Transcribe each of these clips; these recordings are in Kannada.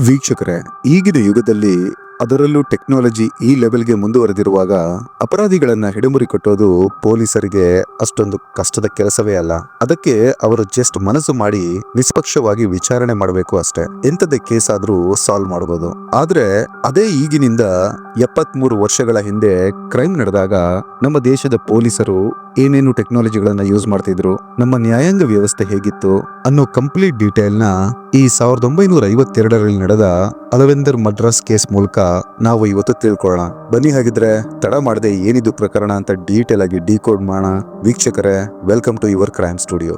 ವೀಕ್ಷಕರೇ, ಈಗಿನ ಯುಗದಲ್ಲಿ ಅದರಲ್ಲೂ ಟೆಕ್ನಾಲಜಿ ಈ ಲೆವೆಲ್ಗೆ ಮುಂದುವರೆದಿರುವಾಗ ಅಪರಾಧಿಗಳನ್ನ ಹಿಡಿಮುರಿ ಕಟ್ಟೋದು ಪೊಲೀಸರಿಗೆ ಅಷ್ಟೊಂದು ಕಷ್ಟದ ಕೆಲಸವೇ ಅಲ್ಲ. ಅದಕ್ಕೆ ಅವರು ಜಸ್ಟ್ ಮನಸ್ಸು ಮಾಡಿ ನಿಷ್ಪಕ್ಷವಾಗಿ ವಿಚಾರಣೆ ಮಾಡಬೇಕು ಅಷ್ಟೇ. ಎಂತದೇ ಕೇಸ್ ಆದ್ರೂ ಸಾಲ್ವ್ ಮಾಡಬಹುದು. ಆದ್ರೆ ಅದೇ ಈಗಿನಿಂದ 73 ವರ್ಷಗಳ ಹಿಂದೆ ಕ್ರೈಮ್ ನಡೆದಾಗ ನಮ್ಮ ದೇಶದ ಪೊಲೀಸರು ಏನೇನು ಟೆಕ್ನಾಲಜಿಗಳನ್ನ ಯೂಸ್ ಮಾಡ್ತಿದ್ರು, ನಮ್ಮ ನ್ಯಾಯಾಂಗ ವ್ಯವಸ್ಥೆ ಹೇಗಿತ್ತು ಅನ್ನೋ ಕಂಪ್ಲೀಟ್ ಡೀಟೇಲ್ ನ ಈ 1952ರಲ್ಲಿ ನಡೆದ ಅಲವೆಂದರ್ ಮಡ್ರಾಸ್ ಕೇಸ್ ಮೂಲಕ ನಾವು ಇವತ್ತು ತಿಳ್ಕೊಳ್ಳೋಣ. ಬನ್ನಿ, ಹಾಗಿದ್ರೆ ತಡ ಮಾಡದೆ ಏನಿದು ಪ್ರಕರಣ ಅಂತ ಡೀಟೇಲ್ ಆಗಿ ಡಿಕೋಡ್ ಮಾಡೋಣ. ವೀಕ್ಷಕರೇ, welcome to your crime studio.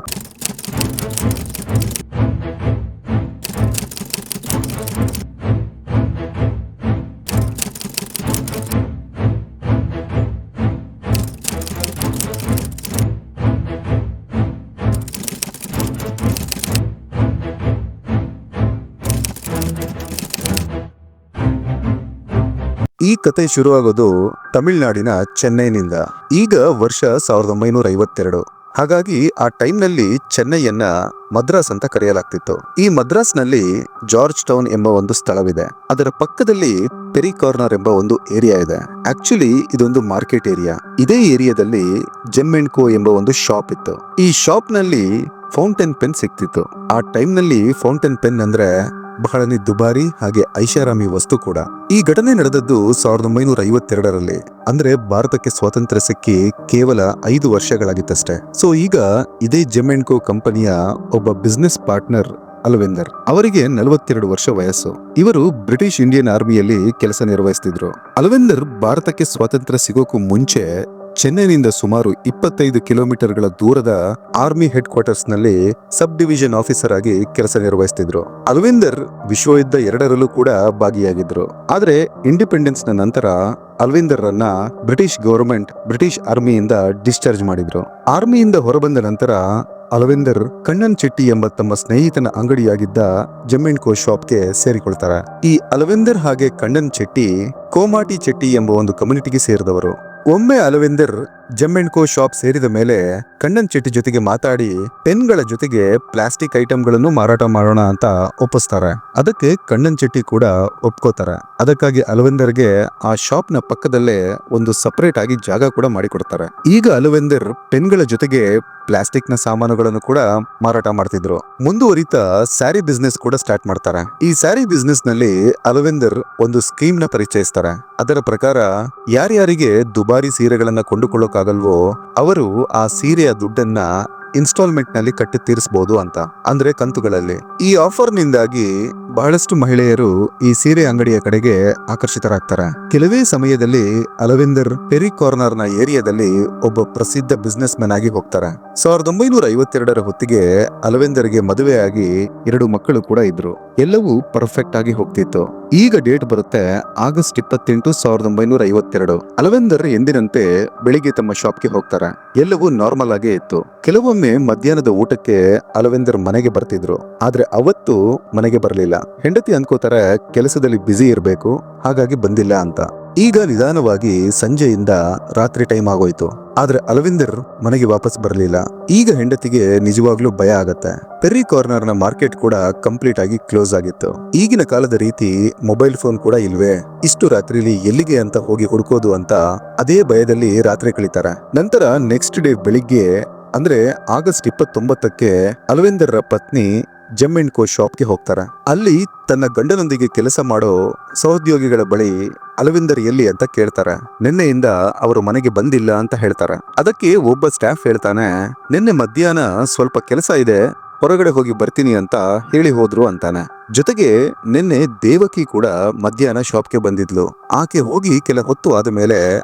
ಈ ಕತೆ ಶುರುವಾಗೋದು ತಮಿಳುನಾಡಿನ ಚೆನ್ನೈನಿಂದ. ಈಗ ವರ್ಷ 1952. ಹಾಗಾಗಿ ಆ ಟೈಮ್ನಲ್ಲಿ ಚೆನ್ನೈಯನ್ನ ಮದ್ರಾಸ್ ಅಂತ ಕರೆಯಲಾಗ್ತಿತ್ತು. ಈ ಮದ್ರಾಸ್ನಲ್ಲಿ ಜಾರ್ಜ್ ಟೌನ್ ಎಂಬ ಒಂದು ಸ್ಥಳವಿದೆ. ಅದರ ಪಕ್ಕದಲ್ಲಿ ಪೆರಿ ಕಾರ್ನರ್ ಎಂಬ ಒಂದು ಏರಿಯಾ ಇದೆ. ಆಕ್ಚುಲಿ ಇದೊಂದು ಮಾರ್ಕೆಟ್ ಏರಿಯಾ. ಇದೇ ಏರಿಯಾದಲ್ಲಿ ಜೆಮ್ ಅಂಡ್ ಕೋ ಎಂಬ ಒಂದು ಶಾಪ್ ಇತ್ತು. ಈ ಶಾಪ್ ನಲ್ಲಿ ಫೌಂಟೇನ್ ಪೆನ್ ಸಿಕ್ತಿತ್ತು. ಆ ಟೈಮ್ ನಲ್ಲಿ ಫೌಂಟೇನ್ ಪೆನ್ ಅಂದ್ರೆ ಬಹಳನೇ ದುಬಾರಿ ಹಾಗೆ ಐಷಾರಾಮಿ ವಸ್ತು ಕೂಡ. ಈ ಘಟನೆ ನಡೆದದ್ದು 1952ರಲ್ಲಿ. ಅಂದ್ರೆ ಭಾರತಕ್ಕೆ ಸ್ವಾತಂತ್ರ್ಯ ಸಿಕ್ಕಿ ಕೇವಲ 5 ವರ್ಷಗಳಾಗಿತ್ತಷ್ಟೇ. ಸೊ ಈಗ ಇದೇ ಜೆಮ್ ಅಂಡ್ ಕೋ ಕಂಪನಿಯ ಒಬ್ಬ ಬಿಸ್ನೆಸ್ ಪಾರ್ಟ್ನರ್ ಅಲವೆಂದರ್, ಅವರಿಗೆ 42 ವರ್ಷ ವಯಸ್ಸು. ಇವರು ಬ್ರಿಟಿಷ್ ಇಂಡಿಯನ್ ಆರ್ಮಿಯಲ್ಲಿ ಕೆಲಸ ನಿರ್ವಹಿಸ್ತಿದ್ರು. ಅಲವೆಂದರ್ ಭಾರತಕ್ಕೆ ಸ್ವಾತಂತ್ರ್ಯ ಸಿಗೋಕು ಮುಂಚೆ ಚೆನ್ನೈನಿಂದ ಸುಮಾರು 25 ಕಿಲೋಮೀಟರ್ಗಳ ದೂರದ ಆರ್ಮಿ ಹೆಡ್ ಕ್ವಾರ್ಟರ್ಸ್ ನಲ್ಲಿ ಸಬ್ ಡಿವಿಷನ್ ಆಫೀಸರ್ ಆಗಿ ಕೆಲಸ ನಿರ್ವಹಿಸ್ತಿದ್ರು. ಅಲವೆಂದರ್ ವಿಶ್ವಯುದ್ಧ 2ರಲ್ಲೂ ಕೂಡ ಭಾಗಿಯಾಗಿದ್ರು. ಆದ್ರೆ ಇಂಡಿಪೆಂಡೆನ್ಸ್ ನ ನಂತರ ಅಲವೆಂದರ್ ರನ್ನ ಬ್ರಿಟಿಷ್ ಗವರ್ಮೆಂಟ್ ಬ್ರಿಟಿಷ್ ಆರ್ಮಿಯಿಂದ ಡಿಸ್ಚಾರ್ಜ್ ಮಾಡಿದ್ರು. ಆರ್ಮಿಯಿಂದ ಹೊರಬಂದ ನಂತರ ಅಲವೆಂದರ್ ಕಣ್ಣನ್ ಚೆಟ್ಟಿ ಎಂಬ ತಮ್ಮ ಸ್ನೇಹಿತನ ಅಂಗಡಿಯಾಗಿದ್ದ ಜೆಮ್ ಅಂಡ್ ಕೋ ಶಾಪ್ಗೆ ಸೇರಿಕೊಳ್ತಾರೆ. ಈ ಅಲವೆಂದರ್ ಹಾಗೆ ಕಣ್ಣನ್ ಚೆಟ್ಟಿ ಕೋಮಾಟಿ ಚೆಟ್ಟಿ ಎಂಬ ಒಂದು ಕಮ್ಯುನಿಟಿಗೆ ಸೇರಿದವರು. ಒಮ್ಮೆ ಅಲವೆಂದರ್ ಜೆಮ್ ಅಂಡ್ ಕೋ ಶಾಪ್ ಸೇರಿದ ಮೇಲೆ ಕಣ್ಣನ್ ಚೆಟ್ಟಿ ಜೊತೆಗೆ ಮಾತಾಡಿ ಪೆನ್ಗಳ ಜೊತೆಗೆ ಪ್ಲಾಸ್ಟಿಕ್ ಐಟಮ್ಗಳನ್ನು ಮಾರಾಟ ಮಾಡೋಣ ಅಂತ ಒಪ್ಪಿಸ್ತಾರೆ. ಅದಕ್ಕೆ ಕಣ್ಣನ್ ಚೆಟ್ಟಿ ಕೂಡ ಒಪ್ಕೋತಾರೆ. ಅದಕ್ಕಾಗಿ ಅಲವೆಂದರ್ಗೆ ಆ ಶಾಪ್ ನ ಪಕ್ಕದಲ್ಲೇ ಒಂದು ಸಪರೇಟ್ ಆಗಿ ಜಾಗ ಕೂಡ ಮಾಡಿಕೊಡ್ತಾರೆ. ಈಗ ಅಲವೆಂದರ್ ಪೆನ್ಗಳ ಜೊತೆಗೆ ಪ್ಲಾಸ್ಟಿಕ್ ನ ಸಾಮಾನುಗಳನ್ನು ಕೂಡ ಮಾರಾಟ ಮಾಡ್ತಿದ್ರು. ಮುಂದುವರಿತಾ ಸ್ಯಾರಿ ಬಿಸ್ನೆಸ್ ಕೂಡ ಸ್ಟಾರ್ಟ್ ಮಾಡ್ತಾರೆ. ಈ ಸ್ಯಾರಿ ಬಿಸ್ನೆಸ್ ನಲ್ಲಿ ಅಲವೆಂದರ್ ಒಂದು ಸ್ಕೀಮ್ ನ ಪರಿಚಯಿಸ್ತಾರೆ. ಅದರ ಪ್ರಕಾರ ಯಾರ್ಯಾರಿಗೆ ದುಬಾರಿ ಸೀರೆಗಳನ್ನ ಕೊಂಡುಕೊಳ್ಳೋಕಾಗಲ್ವೋ ಅವರು ಆ ಸೀರೆಯ ದುಡ್ಡನ್ನ ಇನ್ಸ್ಟಾಲ್ಮೆಂಟ್ ನಲ್ಲಿ ಕಟ್ಟಿ ತೀರಿಸಬಹುದು ಅಂತ, ಅಂದ್ರೆ ಕಂತುಗಳಲ್ಲಿ. ಈ ಆಫರ್ ನಿಂದಾಗಿ ಬಹಳಷ್ಟು ಮಹಿಳೆಯರು ಈ ಸೀರೆ ಅಂಗಡಿಯ ಕಡೆಗೆ ಆಕರ್ಷಿತರಾಗ್ತಾರೆ. ಕೆಲವೇ ಸಮಯದಲ್ಲಿ ಅಲವೆಂದರ್ ಪೆರಿ ಕಾರ್ನರ್ ನ ಏರಿಯಾದಲ್ಲಿ ಒಬ್ಬ ಪ್ರಸಿದ್ಧ ಬಿಸ್ನೆಸ್ ಮ್ಯಾನ್ ಆಗಿ ಹೋಗ್ತಾರೆ. 1952ರ ಹೊತ್ತಿಗೆ ಅಲವೆಂದರ್ಗೆ ಮದುವೆಯಾಗಿ 2 ಮಕ್ಕಳು ಕೂಡ ಇದ್ರು. ಎಲ್ಲವೂ ಪರ್ಫೆಕ್ಟ್ ಆಗಿ ಹೋಗ್ತಿತ್ತು. ಈಗ ಡೇಟ್ ಬರುತ್ತೆ ಆಗಸ್ಟ್ 28, 1952. ಅಲವೆಂದರ್ ಎಂದಿನಂತೆ ಬೆಳಿಗ್ಗೆ ತಮ್ಮ ಶಾಪ್ಗೆ ಹೋಗ್ತಾರೆ. ಎಲ್ಲವೂ ನಾರ್ಮಲ್ ಆಗೇ ಇತ್ತು. ಕೆಲವೊಮ್ಮೆ ಮಧ್ಯಾಹ್ನದ ಊಟಕ್ಕೆ ಅಲವೆಂದರ್ ಮನೆಗೆ ಬರ್ತಿದ್ರು. ಆದ್ರೆ ಅವತ್ತು ಮನೆಗೆ ಬರಲಿಲ್ಲ. ಹೆಂಡತಿ ಅನ್ಕೋತಾರೆ ಕೆಲಸದಲ್ಲಿ ಬ್ಯುಸಿ ಇರ್ಬೇಕು, ಹಾಗಾಗಿ ಬಂದಿಲ್ಲ ಅಂತ. ಈಗ ನಿಧಾನವಾಗಿ ಸಂಜೆಯಿಂದ ರಾತ್ರಿ ಟೈಮ್ ಆಗೋಯ್ತು. ಆದ್ರೆ ಅಲವೆಂದರ್ ಮನೆಗೆ ವಾಪಸ್ ಬರಲಿಲ್ಲ. ಈಗ ಹೆಂಡತಿಗೆ ನಿಜವಾಗ್ಲೂ ಭಯ ಆಗತ್ತೆ. ಪೆರಿ ಕಾರ್ನರ್ ನ ಮಾರ್ಕೆಟ್ ಕೂಡ ಕಂಪ್ಲೀಟ್ ಆಗಿ ಕ್ಲೋಸ್ ಆಗಿತ್ತು. ಈಗಿನ ಕಾಲದ ರೀತಿ ಮೊಬೈಲ್ ಫೋನ್ ಕೂಡ ಇಲ್ವೇ. ಇಷ್ಟು ರಾತ್ರಿಲಿ ಎಲ್ಲಿಗೆ ಅಂತ ಹೋಗಿ ಹುಡುಕೋದು ಅಂತ ಅದೇ ಭಯದಲ್ಲಿ ರಾತ್ರಿ ಕಳೀತಾರೆ. ನಂತರ ನೆಕ್ಸ್ಟ್ ಡೇ ಬೆಳಿಗ್ಗೆ ಅಂದ್ರೆ ಆಗಸ್ಟ್ 29ಕ್ಕೆ ಅಲವೆಂದರ್ ರ ಪತ್ನಿ ಜೆಮ್ ಅಂಡ್ ಕೋ ಶಾಪ್ಗೆ ಹೋಗ್ತಾರೆ. ಅಲ್ಲಿ ತನ್ನ ಗಂಡನೊಂದಿಗೆ ಕೆಲಸ ಮಾಡೋ ಸಹೋದ್ಯೋಗಿಗಳ ಬಳಿ ಅಲವೆಂದರ್ ಎಲ್ಲಿ ಅಂತ ಕೇಳ್ತಾರೆ. ನಿನ್ನೆಯಿಂದ ಅವರು ಮನೆಗೆ ಬಂದಿಲ್ಲ ಅಂತ ಹೇಳ್ತಾರೆ. ಅದಕ್ಕೆ ಒಬ್ಬ ಸ್ಟಾಫ್ ಹೇಳ್ತಾನೆ, ನಿನ್ನೆ ಮಧ್ಯಾಹ್ನ ಸ್ವಲ್ಪ ಕೆಲಸ ಇದೆ, ಹೊರಗಡೆ ಹೋಗಿ ಬರ್ತೀನಿ ಅಂತ ಹೇಳಿ ಹೋದ್ರು ಅಂತಾನೆ. ಜೊತೆಗೆ ನಿನ್ನೆ ದೇವಕಿ ಕೂಡ ಮಧ್ಯಾಹ್ನ ಶಾಪ್ಗೆ ಬಂದಿದ್ಲು. ಆಕೆ ಹೋಗಿ ಕೆಲ ಹೊತ್ತು ಆದ್ಮೇಲೆ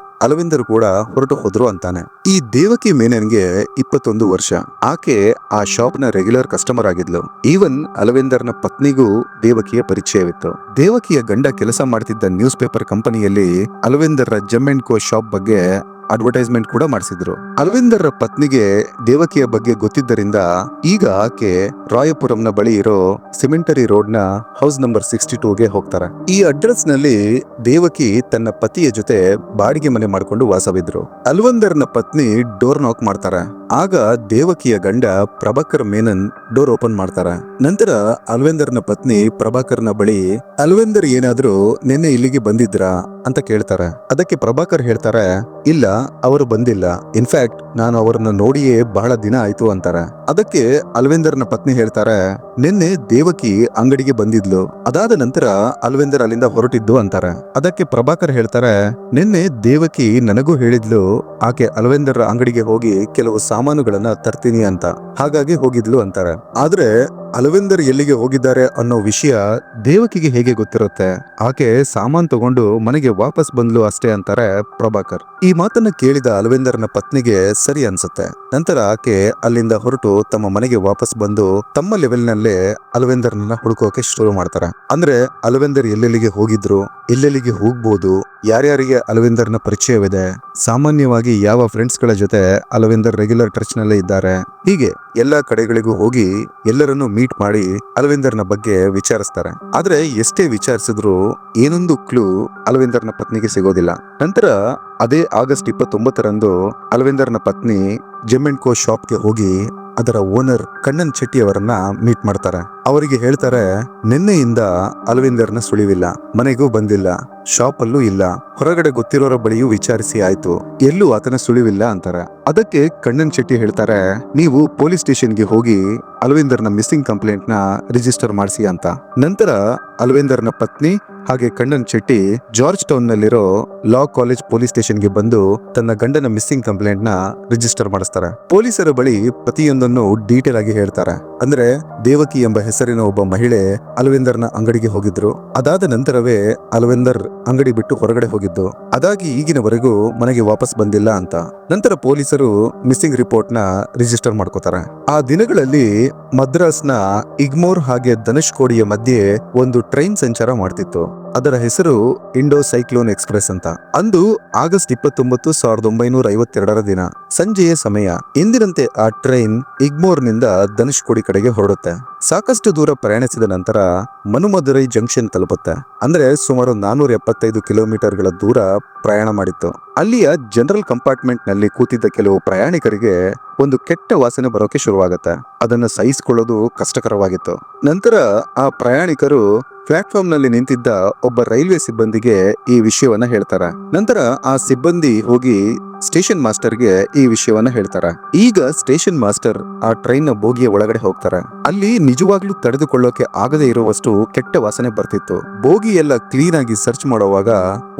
ಅಲವೆಂದರ್ ಕೂಡ ಹೊರಟು ಹೋದ್ರು ಅಂತಾನೆ. ಈ ದೇವಕಿ ಮೇನನ್ಗೆ 21 ವರ್ಷ. ಆಕೆ ಆ ಶಾಪ್ ನ ರೆಗ್ಯುಲರ್ ಕಸ್ಟಮರ್ ಆಗಿದ್ಲು. ಈವನ್ ಅಲವೆಂದರ್ ನ ಪತ್ನಿಗೂ ದೇವಕಿಯ ಪರಿಚಯವಿತ್ತು. ದೇವಕಿಯ ಗಂಡ ಕೆಲಸ ಮಾಡ್ತಿದ್ದ ನ್ಯೂಸ್ ಪೇಪರ್ ಕಂಪನಿಯಲ್ಲಿ ಅಲವೆಂದರ್ ರ ಜೆಮ್ ಅಂಡ್ ಕೋ ಶಾಪ್ ಬಗ್ಗೆ ಅಡ್ವರ್ಟೈಸ್ಮೆಂಟ್ ಕೂಡ ಮಾಡಿಸಿದ್ರು. ಅಲವೆಂದರ್ ರ ಪತ್ನಿಗೆ ದೇವಕಿಯ ಬಗ್ಗೆ ಗೊತ್ತಿದ್ದರಿಂದ ಈಗ ಆಕೆ ರಾಯಪುರಂನ ಬಳಿ ಇರೋ ಸಿಮೆಂಟರಿ ರೋಡ್ ನ ಹೌಸ್ ನಂಬರ್ 62ಗೆ ಹೋಗ್ತಾರೆ. ಈ ಅಡ್ರೆಸ್ ನಲ್ಲಿ ದೇವಕಿ ತನ್ನ ಪತಿಯ ಜೊತೆ ಬಾಡಿಗೆ ಮನೆ ಮಾಡ್ಕೊಂಡು ವಾಸವಿದ್ರು. ಅಲವೆಂದರ್ ನ ಪತ್ನಿ ಡೋರ್ ನಾಕ್ ಮಾಡ್ತಾರೆ. ಆಗ ದೇವಕಿಯ ಗಂಡ ಪ್ರಭಾಕರ್ ಮೇನನ್ ಡೋರ್ ಓಪನ್ ಮಾಡ್ತಾರೆ. ನಂತರ ಅಲ್ವೇಂದರ್ನ ಪತ್ನಿ ಪ್ರಭಾಕರ್ನ ಬಳಿ ಅಲ್ವೇಂದರ್ ಏನಾದ್ರೂ ನಿನ್ನೆ ಇಲ್ಲಿಗೆ ಬಂದಿದ್ರಾ ಅಂತ ಕೇಳ್ತಾರೆ. ಅದಕ್ಕೆ ಪ್ರಭಾಕರ್ ಹೇಳ್ತಾರೆ, ಇಲ್ಲ, ಅವರು ಬಂದಿಲ್ಲ. ಇನ್ಫ್ಯಾಕ್ಟ್ ನಾನು ಅವರನ್ನ ನೋಡಿಯೇ ಬಹಳ ದಿನ ಆಯ್ತು ಅಂತಾರೆ. ಅದಕ್ಕೆ ಅಲ್ವೇಂದರ್ನ ಪತ್ನಿ ಹೇಳ್ತಾರೆ, ನಿನ್ನೆ ದೇವಕಿ ಅಂಗಡಿಗೆ ಬಂದಿದ್ಲು, ಅದಾದ ನಂತರ ಅಲ್ವೇಂದರ್ ಅಲ್ಲಿಂದ ಹೊರಟಿದ್ದು ಅಂತಾರೆ. ಅದಕ್ಕೆ ಪ್ರಭಾಕರ್ ಹೇಳ್ತಾರೆ, ನಿನ್ನೆ ದೇವಕಿ ನನಗೂ ಹೇಳಿದ್ಲು ಆಕೆ ಅಲ್ವೇಂದರ್ ಅಂಗಡಿಗೆ ಹೋಗಿ ಕೆಲವು ಸಾಮಾನುಗಳನ್ನ ತರ್ತೀನಿ ಅಂತ, ಹಾಗಾಗಿ ಹೋಗಿದ್ಲು ಅಂತಾರೆ. ಆದ್ರೆ ಅಲ್ವೇಂದರ್ ಎಲ್ಲಿಗೆ ಹೋಗಿದ್ದಾರೆ ಅನ್ನೋ ವಿಷಯ ದೇವಕಿಗೆ ಹೇಗೆ ಗೊತ್ತಿರುತ್ತೆ? ಆಕೆ ಸಾಮಾನ್ ತಗೊಂಡು ಮನೆಗೆ ವಾಪಸ್ ಬಂದ್ಲು ಅಷ್ಟೇ ಅಂತಾರೆ ಪ್ರಭಾಕರ್. ಈ ಮಾತನ್ನ ಕೇಳಿದ ಅಲ್ವೇಂದರ್ನ ಪತ್ನಿಗೆ ಸರಿ ಅನ್ಸುತ್ತೆ. ನಂತರ ಆಕೆ ಅಲ್ಲಿಂದ ಹೊರಟು ತಮ್ಮ ಮನೆಗೆ ವಾಪಸ್ ಬಂದು ತಮ್ಮ ಲೆವೆಲ್ ನಲ್ಲೇ ಅಲ್ವೇಂದರ್ನ ಹುಡುಕೋಕೆ ಶುರು ಮಾಡ್ತಾರೆ. ಅಂದ್ರೆ ಅಲ್ವೇಂದರ್ ಎಲ್ಲೆಲ್ಲಿಗೆ ಹೋಗಿದ್ರು, ಎಲ್ಲೆಲ್ಲಿಗೆ ಹೋಗ್ಬೋದು, ಯಾರ್ಯಾರಿಗೆ ಅಲ್ವೇಂದರ್ನ ಪರಿಚಯವಿದೆ, ಸಾಮಾನ್ಯವಾಗಿ ಯಾವ ಫ್ರೆಂಡ್ಸ್ ಗಳ ಜೊತೆ ಅಲ್ವೇಂದರ್ ರೆಗ್ಯುಲರ್ ಟಚ್ ನಲ್ಲೇ ಇದ್ದಾರೆ, ಹೀಗೆ ಎಲ್ಲಾ ಕಡೆಗಳಿಗೂ ಹೋಗಿ ಎಲ್ಲರನ್ನು ಮೀಟ್ ಮಾಡಿ ಅಲ್ವೇಂದರ್ನ ಬಗ್ಗೆ ವಿಚಾರಿಸ್ತಾರೆ. ಆದ್ರೆ ಎಷ್ಟೇ ವಿಚಾರಿಸಿದ್ರು ಏನೊಂದು ಕ್ಲೂ ಅಲ್ವೇಂದರ್ನ ಪತ್ನಿಗೆ ಸಿಗೋದಿಲ್ಲ. ನಂತರ ಅದೇ ಆಗಸ್ಟ್ 29ರಂದು ಅಲ್ವೇಂದರ್ನ ಪತ್ನಿ ಜೆಮ್ ಅಂಡ್ ಕೋ ಶಾಪ್ಗೆ ಹೋಗಿ ಅದರ ಓನರ್ ಕಣ್ಣನ್ ಶೆಟ್ಟಿ ಅವರನ್ನ ಮೀಟ್ ಮಾಡ್ತಾರೆ. ಅವರಿಗೆ ಹೇಳ್ತಾರೆ, ನಿನ್ನೆಯಿಂದ ಅಲ್ವೇಂದರ್ನ ಸುಳಿವಿಲ್ಲ, ಮನೆಗೂ ಬಂದಿಲ್ಲ, ಶಾಪ್ ಅಲ್ಲೂ ಇಲ್ಲ, ಹೊರಗಡೆ ಗೊತ್ತಿರೋರ ಬಳಿಯೂ ವಿಚಾರಿಸಿ ಆಯ್ತು, ಎಲ್ಲೂ ಆತನ ಸುಳಿವಿಲ್ಲ ಅಂತಾರೆ. ಅದಕ್ಕೆ ಕಣ್ಣನ್ ಶೆಟ್ಟಿ ಹೇಳ್ತಾರೆ, ನೀವು ಪೊಲೀಸ್ ಸ್ಟೇಷನ್ಗೆ ಹೋಗಿ ಅಲ್ವೇಂದರ್ನ ಮಿಸ್ಸಿಂಗ್ ಕಂಪ್ಲೇಂಟ್ ನ ರಿಜಿಸ್ಟರ್ ಮಾಡಿಸಿ ಅಂತ. ನಂತರ ಅಲ್ವೇಂದರ್ನ ಪತ್ನಿ ಹಾಗೆ ಕಣ್ಣನ್ ಶೆಟ್ಟಿ ಜಾರ್ಜ್ ಟೌನ್ ನಲ್ಲಿರೋ ಲಾ ಕಾಲೇಜ್ ಪೊಲೀಸ್ ಸ್ಟೇಷನ್ಗೆ ಬಂದು ತನ್ನ ಗಂಡನ ಮಿಸ್ಸಿಂಗ್ ಕಂಪ್ಲೇಂಟ್ ನ ರಿಜಿಸ್ಟರ್ ಮಾಡಿಸ್ತಾರೆ. ಪೊಲೀಸರ ಬಳಿ ಪ್ರತಿಯೊಂದನ್ನು ಡೀಟೇಲ್ ಆಗಿ ಹೇಳ್ತಾರೆ. ಅಂದ್ರೆ ದೇವಕಿ ಎಂಬ ಹೆಸರಿನ ಒಬ್ಬ ಮಹಿಳೆ ಅಲ್ವೇಂದರ್ನ ಅಂಗಡಿಗೆ ಹೋಗಿದ್ರು, ಅದಾದ ನಂತರವೇ ಅಲ್ವೇಂದರ್ ಅಂಗಡಿ ಬಿಟ್ಟು ಹೊರಗಡೆ ಹೋಗಿದ್ದು, ಅದಾಗಿ ಈಗಿನವರೆಗೂ ಮನೆಗೆ ವಾಪಸ್ ಬಂದಿಲ್ಲ ಅಂತ. ನಂತರ ಪೊಲೀಸರು ಮಿಸ್ಸಿಂಗ್ ರಿಪೋರ್ಟ್ ನ ರಿಜಿಸ್ಟರ್ ಮಾಡ್ಕೋತಾರೆ. ಆ ದಿನಗಳಲ್ಲಿ ಮದ್ರಾಸ್ನ ಇಗ್ಮೋರ್ ಹಾಗೆ ಧನುಷ್ಕೋಡಿಯ ಮಧ್ಯೆ ಒಂದು ಟ್ರೈನ್ ಸಂಚಾರ ಮಾಡ್ತಿತ್ತು. ಅದರ ಹೆಸರು ಇಂಡೋ ಸೈಕ್ಲೋನ್ ಎಕ್ಸ್ಪ್ರೆಸ್ ಅಂತ. ಅಂದು ಆಗಸ್ಟ್ 29, 1952ರ ದಿನ ಸಂಜೆಯ ಸಮಯ. ಎಂದಿನಂತೆ ಆ ಟ್ರೈನ್ ಇಗ್ಮೋರ್ ನಿಂದ ಧನುಷ್ಕೋಡಿ ಕಡೆಗೆ ಹೊರಡುತ್ತೆ. ಸಾಕಷ್ಟು ದೂರ ಪ್ರಯಾಣಿಸಿದ ನಂತರ ಮನುಮದುರೈ ಜಂಕ್ಷನ್ ತಲುಪುತ್ತೆ. ಅಂದ್ರೆ ಸುಮಾರು 475 ಕಿಲೋಮೀಟರ್ಗಳ ದೂರ ಪ್ರಯಾಣ ಮಾಡಿತ್ತು. ಅಲ್ಲಿಯ ಜನರಲ್ ಕಂಪಾರ್ಟ್ಮೆಂಟ್ ನಲ್ಲಿ ಕೂತಿದ್ದ ಕೆಲವು ಪ್ರಯಾಣಿಕರಿಗೆ ಒಂದು ಕೆಟ್ಟ ವಾಸನೆ ಬರೋಕೆ ಶುರುವಾಗುತ್ತೆ. ಅದನ್ನು ಸಹಿಸಿಕೊಳ್ಳೋದು ಕಷ್ಟಕರವಾಗಿತ್ತು. ನಂತರ ಆ ಪ್ರಯಾಣಿಕರು ಪ್ಲಾಟ್ಫಾರ್ಮ್ ನಲ್ಲಿ ನಿಂತಿದ್ದ ಒಬ್ಬ ರೈಲ್ವೆ ಸಿಬ್ಬಂದಿಗೆ ಈ ವಿಷಯವನ್ನ ಹೇಳ್ತಾರೆ. ನಂತರ ಆ ಸಿಬ್ಬಂದಿ ಹೋಗಿ ಸ್ಟೇಷನ್ ಮಾಸ್ಟರ್ಗೆ ಈ ವಿಷಯವನ್ನ ಹೇಳ್ತಾರೆ. ಈಗ ಸ್ಟೇಷನ್ ಮಾಸ್ಟರ್ ಆ ಟ್ರೈನ್ ನ ಬೋಗಿಯ ಒಳಗಡೆ ಹೋಗ್ತಾರೆ. ಅಲ್ಲಿ ನಿಜವಾಗ್ಲೂ ತಡೆದುಕೊಳ್ಳೋಕೆ ಆಗದೆ ಇರುವಷ್ಟು ಕೆಟ್ಟ ವಾಸನೆ ಬರ್ತಿತ್ತು. ಬೋಗಿ ಎಲ್ಲ ಕ್ಲೀನ್ ಆಗಿ ಸರ್ಚ್ ಮಾಡುವಾಗ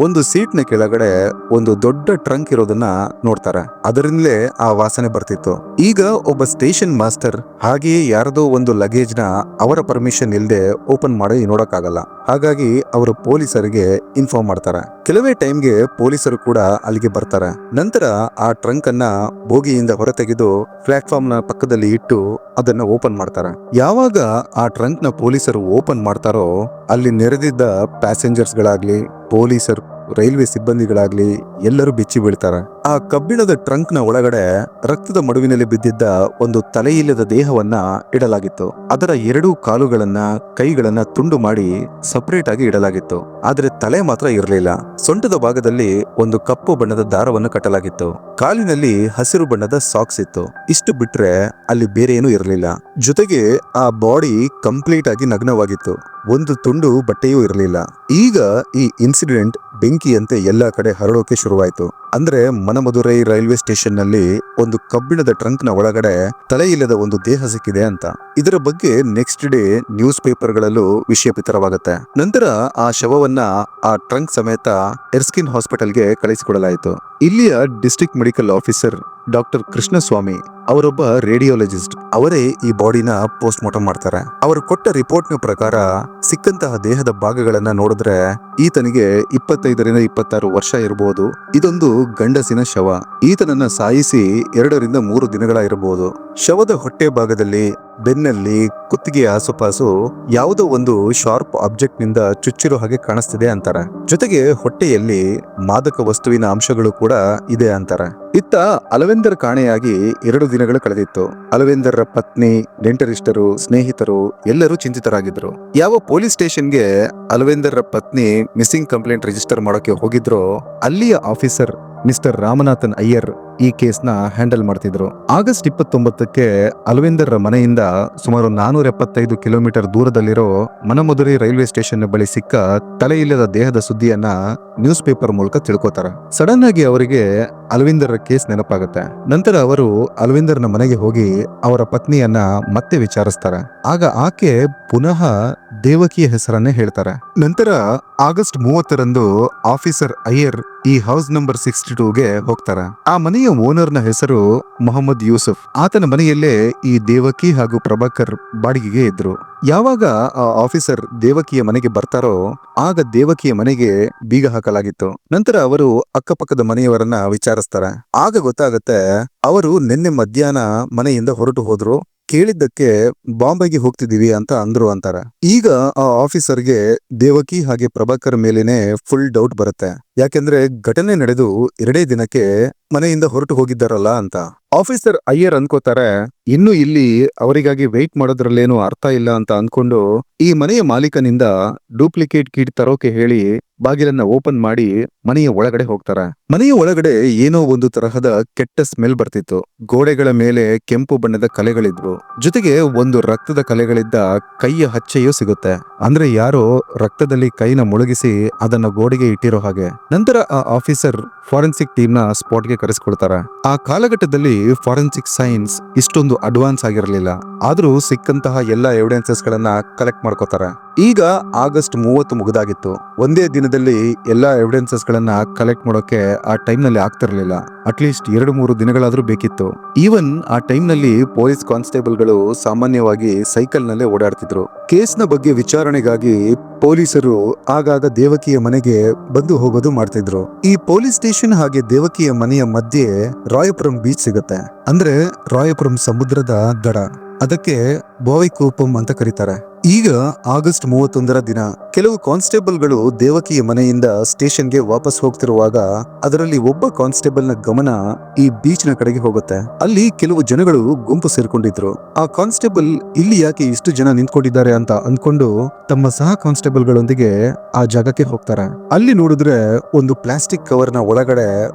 ಒಂದು ಸೀಟ್ ನ ಕೆಳಗಡೆ ಒಂದು ದೊಡ್ಡ ಟ್ರಂಕ್ ಇರೋದನ್ನ ನೋಡ್ತಾರೆ. ಅದರಿಂದಲೇ ಆ ವಾಸನೆ ಬರ್ತಿತ್ತು. ಈಗ ಒಬ್ಬ ಸ್ಟೇಷನ್ ಮಾಸ್ಟರ್ ಹಾಗೆಯೇ ಯಾರದೋ ಒಂದು ಲಗೇಜ್ ನ ಅವರ ಪರ್ಮಿಷನ್ ಇಲ್ಲದೆ ಓಪನ್ ಮಾಡಿ ನೋಡಕ್ಕಾಗಲ್ಲ. ಹಾಗಾಗಿ ಅವರು ಪೊಲೀಸರಿಗೆ ಇನ್ಫಾರ್ಮ್ ಮಾಡ್ತಾರೆ. ಕೆಲವೇ ಟೈಮ್ಗೆ ಪೊಲೀಸರು ಕೂಡ ಅಲ್ಲಿಗೆ ಬರ್ತಾರೆ. ನಂತರ ಆ ಟ್ರಂಕ್ ಅನ್ನ ಬೋಗಿಯಿಂದ ಹೊರತೆಗೆದು ಪ್ಲಾಟ್ಫಾರ್ಮ್ ನ ಪಕ್ಕದಲ್ಲಿ ಇಟ್ಟು ಅದನ್ನ ಓಪನ್ ಮಾಡ್ತಾರೆ. ಯಾವಾಗ ಆ ಟ್ರಂಕ್ ನ ಪೊಲೀಸರು ಓಪನ್ ಮಾಡ್ತಾರೋ ಅಲ್ಲಿ ನೆರೆದಿದ್ದ ಪ್ಯಾಸೆಂಜರ್ಸ್ ಗಳಾಗ್ಲಿ, ಪೊಲೀಸರು, ರೈಲ್ವೆ ಸಿಬ್ಬಂದಿಗಳಾಗ್ಲಿ ಎಲ್ಲರೂ ಬೆಚ್ಚಿ ಬೀಳ್ತಾರೆ. ಆ ಕಬ್ಬಿಣದ ಟ್ರಂಕ್ ನ ಒಳಗಡೆ ರಕ್ತದ ಮಡುವಿನಲ್ಲಿ ಬಿದ್ದಿದ್ದ ಒಂದು ತಲೆಯಿಲ್ಲದ ದೇಹವನ್ನ ಇಡಲಾಗಿತ್ತು. ಅದರ 2 ಕಾಲುಗಳನ್ನ, ಕೈಗಳನ್ನ ತುಂಡು ಮಾಡಿ ಸಪರೇಟ್ ಆಗಿ ಇಡಲಾಗಿತ್ತು. ಆದ್ರೆ ತಲೆ ಮಾತ್ರ ಇರಲಿಲ್ಲ. ಸೊಂಟದ ಭಾಗದಲ್ಲಿ ಒಂದು ಕಪ್ಪು ಬಣ್ಣದ ದಾರವನ್ನು ಕಟ್ಟಲಾಗಿತ್ತು. ಕಾಲಿನಲ್ಲಿ ಹಸಿರು ಬಣ್ಣದ ಸಾಕ್ಸ್ ಇತ್ತು. ಇಷ್ಟು ಬಿಟ್ರೆ ಅಲ್ಲಿ ಬೇರೆ ಏನೂ ಇರಲಿಲ್ಲ. ಜೊತೆಗೆ ಆ ಬಾಡಿ ಕಂಪ್ಲೀಟ್ ಆಗಿ ನಗ್ನವಾಗಿತ್ತು. ಒಂದು ತುಂಡು ಬಟ್ಟೆಯೂ ಇರಲಿಲ್ಲ. ಈಗ ಈ ಇನ್ಸಿಡೆಂಟ್ ಬೆಂಕಿಯಂತೆ ಎಲ್ಲಾ ಕಡೆ ಹರಡೋಕೆ ಶುರುವಾಯಿತು. ಅಂದ್ರೆ ಮನಮದುರೈ ರೈಲ್ವೆ ಸ್ಟೇಷನ್ ನಲ್ಲಿ ಒಂದು ಕಬ್ಬಿಣದ ಟ್ರಂಕ್ ನ ಒಳಗಡೆ ತಲೆ ಇಲ್ಲದ ಒಂದು ದೇಹ ಸಿಕ್ಕಿದೆ ಅಂತ. ಇದರ ಬಗ್ಗೆ ನೆಕ್ಸ್ಟ್ ಡೇ ನ್ಯೂಸ್ ಪೇಪರ್ ಗಳಲ್ಲೂ ವಿಷಯ ಬಿತ್ತರವಾಗುತ್ತೆ. ನಂತರ ಆ ಶವವನ್ನ ಆ ಟ್ರಂಕ್ ಸಮೇತ ಎರ್ಸ್ಕಿನ್ ಹಾಸ್ಪಿಟಲ್ಗೆ ಕಳಿಸಿಕೊಡಲಾಯಿತು. ಇಲ್ಲಿಯ district medical officer doctor Krishnaswamy ಅವರೊಬ್ಬ ರೇಡಿಯೋಲಜಿಸ್ಟ್. ಅವರೇ ಈ ಬಾಡಿನ ಪೋಸ್ಟ್ ಮಾರ್ಟಮ್ ಮಾಡ್ತಾರೆ. ಅವರು ಕೊಟ್ಟ ರಿಪೋರ್ಟ್ ನ ಪ್ರಕಾರ ಸಿಕ್ಕಂತಹ ದೇಹದ ಭಾಗಗಳನ್ನ ನೋಡಿದ್ರೆ ಈತನಿಗೆ 25ರಿಂದ 26 ವರ್ಷ ಇರಬಹುದು. ಇದೊಂದು ಗಂಡಸಿನ ಶವ. ಈತನನ್ನ ಸಾಯಿಸಿ 2 ರಿಂದ 3 ದಿನಗಳ ಇರಬಹುದು. ಶವದ ಹೊಟ್ಟೆ ಭಾಗದಲ್ಲಿ, ಬೆನ್ನಲ್ಲಿ, ಕುತ್ತಿಗೆಯ ಆಸುಪಾಸು ಯಾವುದೋ ಒಂದು ಶಾರ್ಪ್ ಆಬ್ಜೆಕ್ಟ್ ನಿಂದ ಚುಚ್ಚಿರೋ ಹಾಗೆ ಕಾಣಿಸ್ತಿದೆ ಅಂತಾರೆ. ಜೊತೆಗೆ ಹೊಟ್ಟೆಯಲ್ಲಿ ಮಾದಕ ವಸ್ತುವಿನ ಅಂಶಗಳು ಕೂಡ ಇದೆ ಅಂತಾರೆ. ಇತ್ತ ಅಲ್ವೇಂದರ್ ಕಾಣೆಯಾಗಿ 2 ದಿನಗಳು ಕಳೆದಿತ್ತು. ಅಲ್ವೇಂದರ್ ಪತ್ನಿ, ನೆಂಟರಿಷ್ಟರು, ಸ್ನೇಹಿತರು ಎಲ್ಲರೂ ಚಿಂತಿತರಾಗಿದ್ರು. ಯಾವ ಪೊಲೀಸ್ ಸ್ಟೇಷನ್ಗೆ ಅಲ್ವೇಂದರ್ ಪತ್ನಿ ಮಿಸ್ಸಿಂಗ್ ಕಂಪ್ಲೇಂಟ್ ರಿಜಿಸ್ಟರ್ ಮಾಡೋಕೆ ಹೋಗಿದ್ರೋ ಅಲ್ಲಿಯ ಆಫೀಸರ್ ಮಿಸ್ಟರ್ ರಾಮನಾಥನ್ ಅಯ್ಯರ್ ಈ ಕೇಸ್ನ ಹ್ಯಾಂಡಲ್ ಮಾಡ್ತಿದ್ರು. ಆಗಸ್ಟ್ 29ಕ್ಕೆ ಅಲ್ವಿಂದರ್ ಮನೆಯಿಂದ ಸುಮಾರು 475 ಕಿಲೋಮೀಟರ್ ದೂರದಲ್ಲಿರೋ ಮನಮಧುರಿ ರೈಲ್ವೆ ಸ್ಟೇಷನ್ ಬಳಿ ಸಿಕ್ಕ ತಲೆಯಿಲ್ಲದ ದೇಹದ ಸುದ್ದಿಯನ್ನ ನ್ಯೂಸ್ ಪೇಪರ್ ಮೂಲಕ ತಿಳ್ಕೊತಾರೆ. ಸಡನ್ ಆಗಿ ಅವರಿಗೆ ಅಲ್ವಿಂದರ್ ಕೇಸ್ ನೆನಪಾಗುತ್ತೆ. ನಂತರ ಅವರು ಅಲ್ವಿಂದರ್ನ ಮನೆಗೆ ಹೋಗಿ ಅವರ ಪತ್ನಿಯನ್ನ ಮತ್ತೆ ವಿಚಾರಿಸ್ತಾರೆ. ಆಗ ಆಕೆ ಪುನಃ ದೇವಕಿಯ ಹೆಸರನ್ನೇ ಹೇಳ್ತಾರೆ. ನಂತರ ಆಗಸ್ಟ್ 30ರಂದು ಆಫೀಸರ್ ಅಯ್ಯರ್ ಈ ಹೌಸ್ ನಂಬರ್ 62ಗೆ ಹೋಗ್ತಾರೆ. ಆ ಮನೆಯ ಓನರ್ನ ಹೆಸರು ಮೊಹಮ್ಮದ್ ಯೂಸುಫ್. ಆತನ ಮನೆಯಲ್ಲೇ ಈ ದೇವಕಿ ಹಾಗೂ ಪ್ರಭಾಕರ್ ಬಾಡಿಗೆಗೆ ಇದ್ರು. ಯಾವಾಗ ಆ ಆಫೀಸರ್ ದೇವಕಿಯ ಮನೆಗೆ ಬರ್ತಾರೋ ಆಗ ದೇವಕಿಯ ಮನೆಗೆ ಬೀಗ ಹಾಕಲಾಗಿತ್ತು. ನಂತರ ಅವರು ಅಕ್ಕಪಕ್ಕದ ಮನೆಯವರನ್ನ ವಿಚಾರಿಸ್ತಾರೆ. ಆಗ ಗೊತ್ತಾಗತ್ತೆ ಅವರು ನಿನ್ನೆ ಮಧ್ಯಾಹ್ನ ಮನೆಯಿಂದ ಹೊರಟು ಹೋದ್ರು, ಕೇಳಿದ್ದಕ್ಕೆ ಬಾಂಬೆಗೆ ಹೋಗ್ತಿದೀವಿ ಅಂತ ಅಂದ್ರು ಅಂತಾರೆ. ಈಗ ಆ ಆಫೀಸರ್ಗೆ ದೇವಕಿ ಹಾಗೆ ಪ್ರಭಾಕರ್ ಮೇಲೇನೆ ಫುಲ್ ಡೌಟ್ ಬರುತ್ತೆ. ಯಾಕೆಂದ್ರೆ ಘಟನೆ ನಡೆದು 2 ದಿನಕ್ಕೆ ಮನೆಯಿಂದ ಹೊರಟು ಹೋಗಿದ್ದಾರಲ್ಲ ಅಂತ. ಆಫೀಸರ್ ಅಯ್ಯರ್ ಅನ್ಕೋತಾರೆ, ಇನ್ನು ಇಲ್ಲಿ ಅವರಿಗಾಗಿ ವೆಯ್ಟ್ ಮಾಡೋದ್ರಲ್ಲೇನು ಅರ್ಥ ಇಲ್ಲ ಅಂತ ಅನ್ಕೊಂಡು ಈ ಮನೆಯ ಮಾಲೀಕನಿಂದ ಡೂಪ್ಲಿಕೇಟ್ ಕೀಟ್ ತರೋಕೆ ಹೇಳಿ ಬಾಗಿಲನ್ನ ಓಪನ್ ಮಾಡಿ ಮನೆಯ ಒಳಗಡೆ ಹೋಗ್ತಾರೆ. ಮನೆಯ ಒಳಗಡೆ ಏನೋ ಒಂದು ತರಹದ ಕೆಟ್ಟ ಸ್ಮೆಲ್ ಬರ್ತಿತ್ತು. ಗೋಡೆಗಳ ಮೇಲೆ ಕೆಂಪು ಬಣ್ಣದ ಕಲೆಗಳಿದ್ವು. ಜೊತೆಗೆ ಒಂದು ರಕ್ತದ ಕಲೆಗಳಿದ್ದ ಕೈಯ ಹಚ್ಚೆಯೂ ಸಿಗುತ್ತೆ. ಅಂದ್ರೆ ಯಾರೋ ರಕ್ತದಲ್ಲಿ ಕೈನ ಮುಳುಗಿಸಿ ಅದನ್ನ ಗೋಡೆಗೆ ಇಟ್ಟಿರೋ ಹಾಗೆ. ನಂತರ ಆ ಆಫೀಸರ್ ಫಾರೆನ್ಸಿಕ್ ಟೀಮ್ ನ ಸ್ಪಾಟ್ಗೆ ಕರೆಸ್ಕೊಳ್ತಾರೆ. ಆ ಕಾಲಘಟ್ಟದಲ್ಲಿ ಫಾರೆನ್ಸಿಕ್ ಸೈನ್ಸ್ ಇಷ್ಟೊಂದು ಅಡ್ವಾನ್ಸ್ ಆಗಿರಲಿಲ್ಲ. ಆದ್ರೂ ಸಿಕ್ಕಂತಹ ಎಲ್ಲಾ ಎವಿಡೆನ್ಸಸ್ ಗಳನ್ನ ಕಲೆಕ್ಟ್ ಮಾಡ್ಕೋತಾರೆ. ಈಗ ಆಗಸ್ಟ್ 30 ಮುಗಿದಾಗಿತ್ತು. ಒಂದೇ ದಿನದಲ್ಲಿ ಎಲ್ಲಾ ಎವಿಡೆನ್ಸಸ್ ಗಳನ್ನ ಕಲೆಕ್ಟ್ ಮಾಡೋಕೆ ಆ ಟೈಮ್ ನಲ್ಲಿ ಆಗ್ತಿರ್ಲಿಲ್ಲ. ಅಟ್ಲೀಸ್ಟ್ 2-3 ದಿನಗಳಾದ್ರೂ ಬೇಕಿತ್ತು. ಈವನ್ ಆ ಟೈಮ್ ನಲ್ಲಿ ಪೊಲೀಸ್ ಕಾನ್ಸ್ಟೇಬಲ್ ಗಳು ಸಾಮಾನ್ಯವಾಗಿ ಸೈಕಲ್ ನಲ್ಲೇ ಓಡಾಡ್ತಿದ್ರು. ಕೇಸ್ನ ಬಗ್ಗೆ ವಿಚಾರಣೆಗಾಗಿ ಪೊಲೀಸರು ಆಗಾಗ ದೇವಕಿಯ ಮನೆಗೆ ಬಂದು ಹೋಗೋದು ಮಾಡ್ತಿದ್ರು. ಈ ಪೊಲೀಸ್ ಸ್ಟೇಷನ್ ಹಾಗೆ ದೇವಕಿಯ ಮನೆಯ ಮಧ್ಯೆ ರಾಯಪುರಂ ಬೀಚ್ ಸಿಗುತ್ತೆ. ಅಂದ್ರೆ ರಾಯಪುರಂ ಸಮುದ್ರದ ದಡ. ಅದಕ್ಕೆ ಬೋವಿಕೂಪಂ ಅಂತ ಕರೀತಾರೆ. ಈಗ ಆಗಸ್ಟ್ 31ರ ದಿನ ಕೆಲವು ಕಾನ್ಸ್ಟೇಬಲ್ಗಳು ದೇವಕಿಯ ಮನೆಯಿಂದ ಸ್ಟೇಷನ್ಗೆ ವಾಪಸ್ ಹೋಗ್ತಿರುವಾಗ ಅದರಲ್ಲಿ ಒಬ್ಬ ಕಾನ್ಸ್ಟೇಬಲ್ ನ ಗಮನ ಈ ಬೀಚ್ ನ ಕಡೆಗೆ ಹೋಗುತ್ತೆ. ಅಲ್ಲಿ ಕೆಲವು ಜನಗಳು ಗುಂಪು ಸೇರ್ಕೊಂಡಿದ್ರು. ಆ ಕಾನ್ಸ್ಟೇಬಲ್ ಇಲ್ಲಿ ಯಾಕೆ ಇಷ್ಟು ಜನ ನಿಂತ್ಕೊಂಡಿದ್ದಾರೆ ಅಂತ ಅನ್ಕೊಂಡು ತಮ್ಮ ಸಹ ಕಾನ್ಸ್ಟೇಬಲ್ ಗಳೊಂದಿಗೆ ಆ ಜಾಗಕ್ಕೆ ಹೋಗ್ತಾರೆ. ಅಲ್ಲಿ ನೋಡಿದ್ರೆ ಒಂದು ಪ್ಲಾಸ್ಟಿಕ್ ಕವರ್ ನ ಒಳಗಡೆ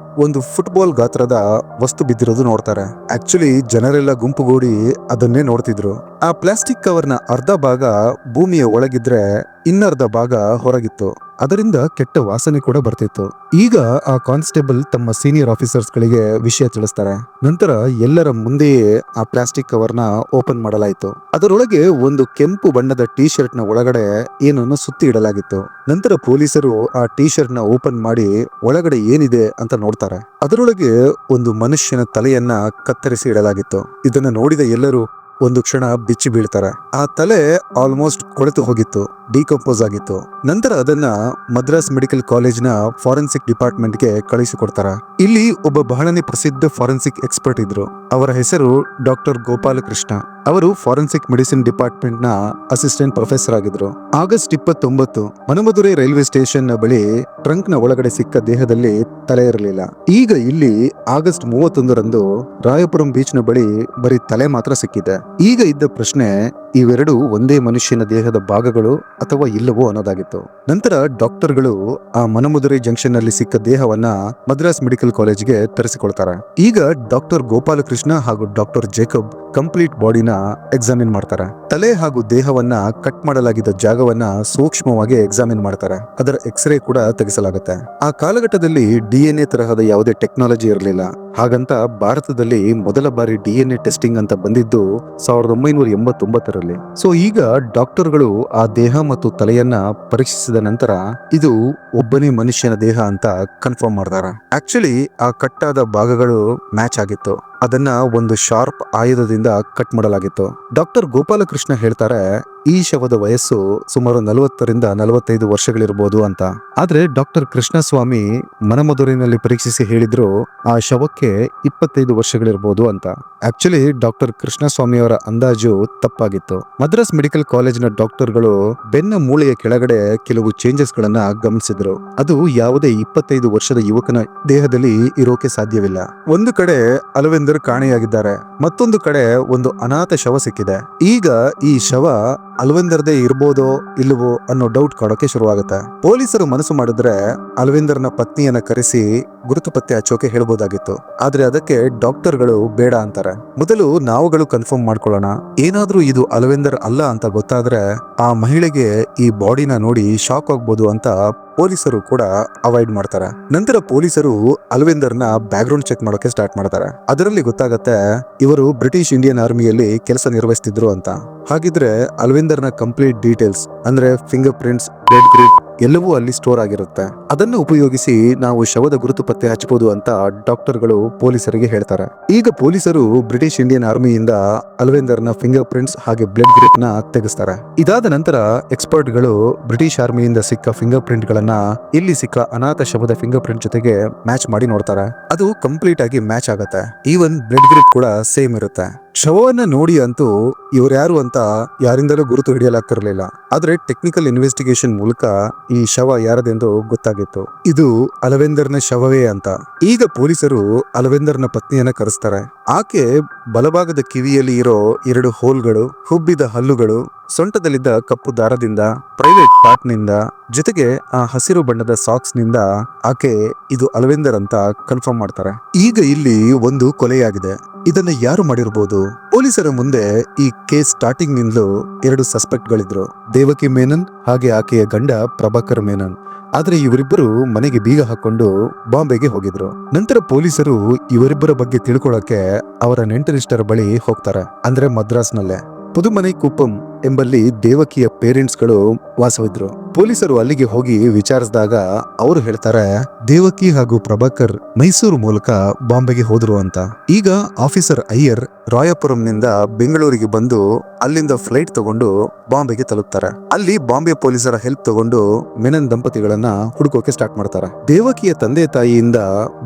ಒಂದು ಫುಟ್ಬಾಲ್ ಗಾತ್ರದ ವಸ್ತು ಬಿದ್ದಿರೋದು ನೋಡ್ತಾರೆ. ಆಕ್ಚುಲಿ ಜನರೆಲ್ಲ ಗುಂಪುಗೂಡಿ ಅದನ್ನೇ ನೋಡ್ತಿದ್ರು. ಆ ಪ್ಲಾಸ್ಟಿಕ್ ಕವರ್ ನ ಅರ್ಧ ಭಾಗ ಭೂಮಿಯ ಒಳಗಿದ್ರೆ ಇನ್ನರ್ಧ ಭಾಗ ಹೊರಗಿತ್ತು. ಅದರಿಂದ ಕೆಟ್ಟ ವಾಸನೆ ಕೂಡ ಬರ್ತಿತ್ತು. ಈಗ ಆ ಕಾನ್ಸ್ಟೇಬಲ್ ತಮ್ಮ ಸೀನಿಯರ್ ಆಫೀಸರ್ಸ್ ಗಳಿಗೆ ವಿಷಯ ತಿಳಿಸ್ತಾರೆ. ನಂತರ ಎಲ್ಲರ ಮುಂದೆಯೇ ಆ ಪ್ಲಾಸ್ಟಿಕ್ ಕವರ್ ನ ಓಪನ್ ಮಾಡಲಾಯಿತು. ಅದರೊಳಗೆ ಒಂದು ಕೆಂಪು ಬಣ್ಣದ ಟೀ ಶರ್ಟ್ ನ ಒಳಗಡೆ ಏನನ್ನು ಸುತ್ತಿ ಇಡಲಾಗಿತ್ತು. ನಂತರ ಪೊಲೀಸರು ಆ ಟೀ ಶರ್ಟ್ ನ ಓಪನ್ ಮಾಡಿ ಒಳಗಡೆ ಏನಿದೆ ಅಂತ ನೋಡ್ತಾರೆ. ಅದರೊಳಗೆ ಒಂದು ಮನುಷ್ಯನ ತಲೆಯನ್ನ ಕತ್ತರಿಸಿ ಇಡಲಾಗಿತ್ತು. ಇದನ್ನ ನೋಡಿದ ಎಲ್ಲರೂ ಒಂದು ಕ್ಷಣ ಬಿಚ್ಚಿ ಬೀಳ್ತಾರೆ. ಆ ತಲೆ ಆಲ್ಮೋಸ್ಟ್ ಕೊಳೆತು ಹೋಗಿತ್ತು, ಡಿಕಂಪೋಸ್ ಆಗಿತ್ತು. ನಂತರ ಅದನ್ನ ಮದ್ರಾಸ್ ಮೆಡಿಕಲ್ ಕಾಲೇಜ್ನ ಫಾರೆನ್ಸಿಕ್ ಡಿಪಾರ್ಟ್ಮೆಂಟ್ಗೆ ಕಳಿಸಿಕೊಡ್ತಾರೆ. ಇಲ್ಲಿ ಒಬ್ಬ ಬಹಳನೇ ಪ್ರಸಿದ್ಧ ಫಾರೆನ್ಸಿಕ್ ಎಕ್ಸ್ಪರ್ಟ್ ಇದ್ರು. ಅವರ ಹೆಸರು ಡಾಕ್ಟರ್ ಗೋಪಾಲಕೃಷ್ಣ. ಅವರು ಫಾರೆನ್ಸಿಕ್ ಮೆಡಿಸಿನ್ ಡಿಪಾರ್ಟ್ಮೆಂಟ್ ನ ಅಸಿಸ್ಟೆಂಟ್ ಪ್ರೊಫೆಸರ್ ಆಗಿದ್ರು. ಆಗಸ್ಟ್ 29 ಮನಮಧುರೈ ರೈಲ್ವೆ ಸ್ಟೇಷನ್ ನ ಬಳಿ ಟ್ರಂಕ್ ನ ಒಳಗಡೆ ಸಿಕ್ಕ ದೇಹದಲ್ಲಿ ತಲೆ ಇರಲಿಲ್ಲ. ಈಗ ಇಲ್ಲಿ ಆಗಸ್ಟ್ 31ರಂದು ರಾಯಪುರಂ ಬೀಚ್ ನ ಬಳಿ ಬರೀ ತಲೆ ಮಾತ್ರ ಸಿಕ್ಕಿದೆ. ಈಗ ಇದ್ದ ಪ್ರಶ್ನೆ, ಇವೆರಡು ಒಂದೇ ಮನುಷ್ಯನ ದೇಹದ ಭಾಗಗಳು ಅಥವಾ ಇಲ್ಲವೋ ಅನ್ನೋದಾಗಿತ್ತು. ನಂತರ ಡಾಕ್ಟರ್ಗಳು ಆ ಮನಮಧುರೈ ಜಂಕ್ಷನ್ ನಲ್ಲಿ ಸಿಕ್ಕ ದೇಹವನ್ನ ಮದ್ರಾಸ್ ಮೆಡಿಕಲ್ ಕಾಲೇಜ್ಗೆ ತರಿಸಿಕೊಳ್ತಾರೆ. ಈಗ ಡಾಕ್ಟರ್ ಗೋಪಾಲಕೃಷ್ಣ ಹಾಗೂ ಡಾಕ್ಟರ್ ಜೇಕಬ್ ಕಂಪ್ಲೀಟ್ ಬಾಡಿನ ಎಕ್ಸಾಮಿನ್ ಮಾಡ್ತಾರೆ. ತಲೆ ಹಾಗೂ ದೇಹವನ್ನ ಕಟ್ ಮಾಡಲಾಗಿದ್ದ ಜಾಗವನ್ನ ಸೂಕ್ಷ್ಮವಾಗಿ ಎಕ್ಸಾಮಿನ್ ಮಾಡ್ತಾರೆ. ಅದರ ಎಕ್ಸ್ರೇ ಕೂಡ ತೆಗೆಸಲಾಗುತ್ತೆ. ಆ ಕಾಲಘಟ್ಟದಲ್ಲಿ DNA ತರಹದ ಯಾವುದೇ ಟೆಕ್ನಾಲಜಿ ಇರಲಿಲ್ಲ. ಹಾಗಂತ ಭಾರತದಲ್ಲಿ ಮೊದಲ ಬಾರಿ DNA ಟೆಸ್ಟಿಂಗ್ ಅಂತ ಬಂದಿದ್ದು 1989ರಲ್ಲಿ. ಸೊ ಈಗ ಡಾಕ್ಟರ್ಗಳು ಆ ದೇಹ ಮತ್ತು ತಲೆಯನ್ನ ಪರೀಕ್ಷಿಸಿದ ನಂತರ ಇದು ಒಬ್ಬನೇ ಮನುಷ್ಯನ ದೇಹ ಅಂತ ಕನ್ಫರ್ಮ್ ಮಾಡ್ತಾರೆ. ಆಕ್ಚುಲಿ ಆ ಕಟ್ಟಾದ ಭಾಗಗಳು ಮ್ಯಾಚ್ ಆಗಿತ್ತು. ಅದನ್ನ ಒಂದು ಶಾರ್ಪ್ ಆಯುಧದಿಂದ ಕಟ್ ಮಾಡಲಾಗಿತ್ತು. ಡಾಕ್ಟರ್ ಗೋಪಾಲಕೃಷ್ಣ ಹೇಳ್ತಾರೆ, ಈ ಶವದ ವಯಸ್ಸು ಸುಮಾರು 40ರಿಂದ 45 ವರ್ಷಗಳಿರ್ಬೋದು ಅಂತ. ಆದ್ರೆ ಡಾಕ್ಟರ್ ಕೃಷ್ಣಸ್ವಾಮಿ ಮನಮಧುರೈನಲ್ಲಿ ಪರೀಕ್ಷಿಸಿ ಹೇಳಿದ್ರು ಆ ಶವಕ್ಕೆ 25 ವರ್ಷಗಳಿರ್ಬೋದು ಅಂತ. ಆಕ್ಚುಲಿ ಡಾಕ್ಟರ್ ಕೃಷ್ಣಸ್ವಾಮಿ ಅವರ ಅಂದಾಜು ತಪ್ಪಾಗಿತ್ತು. ಮದ್ರಾಸ್ ಮೆಡಿಕಲ್ ಕಾಲೇಜ್ನ ಡಾಕ್ಟರ್ಗಳು ಬೆನ್ನ ಮೂಳೆಯ ಕೆಳಗಡೆ ಕೆಲವು ಚೇಂಜಸ್ ಗಳನ್ನ ಗಮನಿಸಿದ್ರು. ಅದು ಯಾವುದೇ 25 ವರ್ಷದ ಯುವಕನ ದೇಹದಲ್ಲಿ ಇರೋಕೆ ಸಾಧ್ಯವಿಲ್ಲ. ಒಂದು ಕಡೆ ಅಲ್ವಿಂದರ್ ಕಾಣೆಯಾಗಿದ್ದಾರೆ, ಮತ್ತೊಂದು ಕಡೆ ಒಂದು ಅನಾಥ ಶವ ಸಿಕ್ಕಿದೆ. ಈಗ ಈ ಶವ ಅಲ್ವಿಂದರ್ದೇ ಇರ್ಬೋದೋ ಇಲ್ವೋ ಅನ್ನೋ ಡೌಟ್ ಕಾಡೋಕೆ ಶುರುವಾಗುತ್ತೆ. ಪೊಲೀಸರು ಮನಸ್ಸು ಮಾಡಿದ್ರೆ ಅಲ್ವಿಂದರ್ನ ಪತ್ನಿಯನ್ನ ಕರೆಸಿ ಗುರುತು ಪತ್ತೆ ಹಚ್ಚೋಕೆ ಹೇಳ್ಬೋದಾಗಿತ್ತು. ಆದ್ರೆ ಅದಕ್ಕೆ ಡಾಕ್ಟರ್ಗಳು ಬೇಡ ಅಂತಾರೆ. ಮೊದಲು ನಾವುಗಳು ಕನ್ಫರ್ಮ್ ಮಾಡ್ಕೊಳ್ಳೋಣ, ಏನಾದ್ರೂ ಇದು ಅಲ್ವಿಂದರ್ ಅಲ್ಲ ಅಂತ ಗೊತ್ತಾದ್ರೆ ಆ ಮಹಿಳೆಗೆ ಈ ಬಾಡಿನ ನೋಡಿ ಶಾಕ್ ಆಗ್ಬೋದು ಅಂತ ಪೊಲೀಸರು ಕೂಡ ಅವಾಯ್ಡ್ ಮಾಡ್ತಾರೆ. ನಂತರ ಪೊಲೀಸರು ಅಲ್ವಿಂದರ್ನ ಬ್ಯಾಕ್ ಗ್ರೌಂಡ್ ಚೆಕ್ ಮಾಡೋಕೆ ಸ್ಟಾರ್ಟ್ ಮಾಡ್ತಾರೆ. ಅದರಲ್ಲಿ ಗೊತ್ತಾಗತ್ತೆ ಇವರು ಬ್ರಿಟಿಷ್ ಇಂಡಿಯನ್ ಆರ್ಮಿಯಲ್ಲಿ ಕೆಲಸ ನಿರ್ವಹಿಸ್ತಿದ್ರು ಅಂತ. ಹಾಗಿದ್ರೆ ಅಲ್ವಿಂದರ್ನ ಕಂಪ್ಲೀಟ್ ಡೀಟೇಲ್ಸ್ ಅಂದ್ರೆ ಫಿಂಗರ್ ಪ್ರಿಂಟ್ಸ್, ಬ್ಲಡ್ ಗ್ರೂಪ್ ಎಲ್ಲವೂ ಅಲ್ಲಿ ಸ್ಟೋರ್ ಆಗಿರುತ್ತೆ. ಅದನ್ನು ಉಪಯೋಗಿಸಿ ನಾವು ಶವದ ಗುರುತು ಪತ್ತೆ ಹಚ್ಚಬಹುದು ಅಂತ ಡಾಕ್ಟರ್ಗಳು ಪೊಲೀಸರಿಗೆ ಹೇಳ್ತಾರೆ. ಈಗ ಪೊಲೀಸರು ಬ್ರಿಟಿಷ್ ಇಂಡಿಯನ್ ಆರ್ಮಿಯಿಂದ ಅಲ್ವಿಂದರ್ನ ಫಿಂಗರ್ ಪ್ರಿಂಟ್ಸ್ ಹಾಗೆ ಬ್ಲಡ್ ಗ್ರೂಪ್ ನ ತೆಗೆಸ್ತಾರೆ. ಇದಾದ ನಂತರ ಎಕ್ಸ್ಪರ್ಟ್ ಗಳು ಬ್ರಿಟಿಷ್ ಆರ್ಮಿಯಿಂದ ಸಿಕ್ಕ ಫಿಂಗರ್ ಪ್ರಿಂಟ್ ಗಳನ್ನ ಇಲ್ಲಿ ಸಿಕ್ಕ ಅನಾಥ ಶವದ ಫಿಂಗರ್ ಪ್ರಿಂಟ್ ಜೊತೆಗೆ ಮ್ಯಾಚ್ ಮಾಡಿ ನೋಡ್ತಾರೆ. ಅದು ಕಂಪ್ಲೀಟ್ ಆಗಿ ಮ್ಯಾಚ್ ಆಗತ್ತೆ. ಈವನ್ ಬ್ಲಡ್ ಗ್ರೂಪ್ ಕೂಡ ಸೇಮ್ ಇರುತ್ತೆ. ಶವವನ್ನ ನೋಡಿ ಅಂತೂ ಇವ್ರ್ಯಾರು ಅಂತ ಯಾರಿಂದಲೂ ಗುರುತು ಹಿಡಿಯಲಾಗ್ತಿರ್ಲಿಲ್ಲ. ಆದ್ರೆ ಟೆಕ್ನಿಕಲ್ ಇನ್ವೆಸ್ಟಿಗೇಷನ್ ಮೂಲಕ ಈ ಶವ ಯಾರದೆಂದು ಗೊತ್ತಾಗಿತ್ತು. ಇದು ಅಲ್ವಿಂದರ್ನ ಶವವೇ ಅಂತ. ಈಗ ಪೊಲೀಸರು ಅಲ್ವಿಂದರ್ನ ಪತ್ನಿಯನ್ನ ಕರೆಸ್ತಾರೆ. ಆಕೆ ಬಲಭಾಗದ ಕಿವಿಯಲ್ಲಿ ಇರೋ 2 ಹೋಲ್ಗಳು, ಹುಬ್ಬಿದ ಹಲ್ಲುಗಳು, ಸೊಂಟದಲ್ಲಿದ್ದ ಕಪ್ಪು ದಾರದಿಂದ, ಪ್ರೈವೇಟ್ ಪಾರ್ಟ್ ನಿಂದ, ಜೊತೆಗೆ ಆ ಹಸಿರು ಬಣ್ಣದ ಸಾಕ್ಸ್ ನಿಂದ ಆಕೆ ಇದು ಅಲ್ವಿಂದರ್ ಅಂತ ಕನ್ಫರ್ಮ್ ಮಾಡ್ತಾರೆ. ಈಗ ಇಲ್ಲಿ ಒಂದು ಕೊಲೆಯಾಗಿದೆ. ಇದನ್ನ ಯಾರು ಮಾಡಿರ್ಬೋದು? ಪೊಲೀಸರ ಮುಂದೆ ಈ ಕೇಸ್ ಸ್ಟಾರ್ಟಿಂಗ್ ನಿಂದಲೂ 2 ಸಸ್ಪೆಕ್ಟ್ ಗಳಿದ್ರು, ದೇವಕಿ ಮೆನನ್ ಹಾಗೆ ಆಕೆಯ ಗಂಡ ಪ್ರಭಾಕರ್ ಮೆನನ್. ಆದ್ರೆ ಇವರಿಬ್ಬರು ಮನೆಗೆ ಬೀಗ ಹಾಕೊಂಡು ಬಾಂಬೆಗೆ ಹೋಗಿದ್ರು. ನಂತರ ಪೊಲೀಸರು ಇವರಿಬ್ಬರ ಬಗ್ಗೆ ತಿಳ್ಕೊಳಕ್ಕೆ ಅವರ ನೆಂಟರಿಷ್ಟರ ಬಳಿ ಹೋಗ್ತಾರೆ. ಅಂದ್ರೆ ಮದ್ರಾಸ್ನಲ್ಲೇ ಪುದುಮನೆ ಕುಪ್ಪಂ ಎಂಬಲ್ಲಿ ದೇವಕಿಯ ಪೇರೆಂಟ್ಸ್ ಗಳು ವಾಸವಿದ್ರು. ಪೊಲೀಸರು ಅಲ್ಲಿಗೆ ಹೋಗಿ ವಿಚಾರಿಸಿದಾಗ ಅವರು ಹೇಳ್ತಾರೆ ದೇವಕಿ ಹಾಗೂ ಪ್ರಭಾಕರ್ ಮೈಸೂರು ಮೂಲಕ ಬಾಂಬೆಗೆ ಹೋದ್ರು ಅಂತ. ಈಗ ಆಫೀಸರ್ ಅಯ್ಯರ್ ರಾಯಪುರಂನಿಂದ ಬೆಂಗಳೂರಿಗೆ ಬಂದು ಅಲ್ಲಿಂದ ಫ್ಲೈಟ್ ತಗೊಂಡು ಬಾಂಬೆಗೆ ತಲುಪ್ತಾರೆ. ಅಲ್ಲಿ ಬಾಂಬೆ ಪೊಲೀಸರ ಹೆಲ್ಪ್ ತಗೊಂಡು ಮೆನನ್ ದಂಪತಿಗಳನ್ನ ಹುಡುಕೋಕೆ ಸ್ಟಾರ್ಟ್ ಮಾಡ್ತಾರೆ. ದೇವಕಿಯ ತಂದೆ ತಾಯಿಯಿಂದ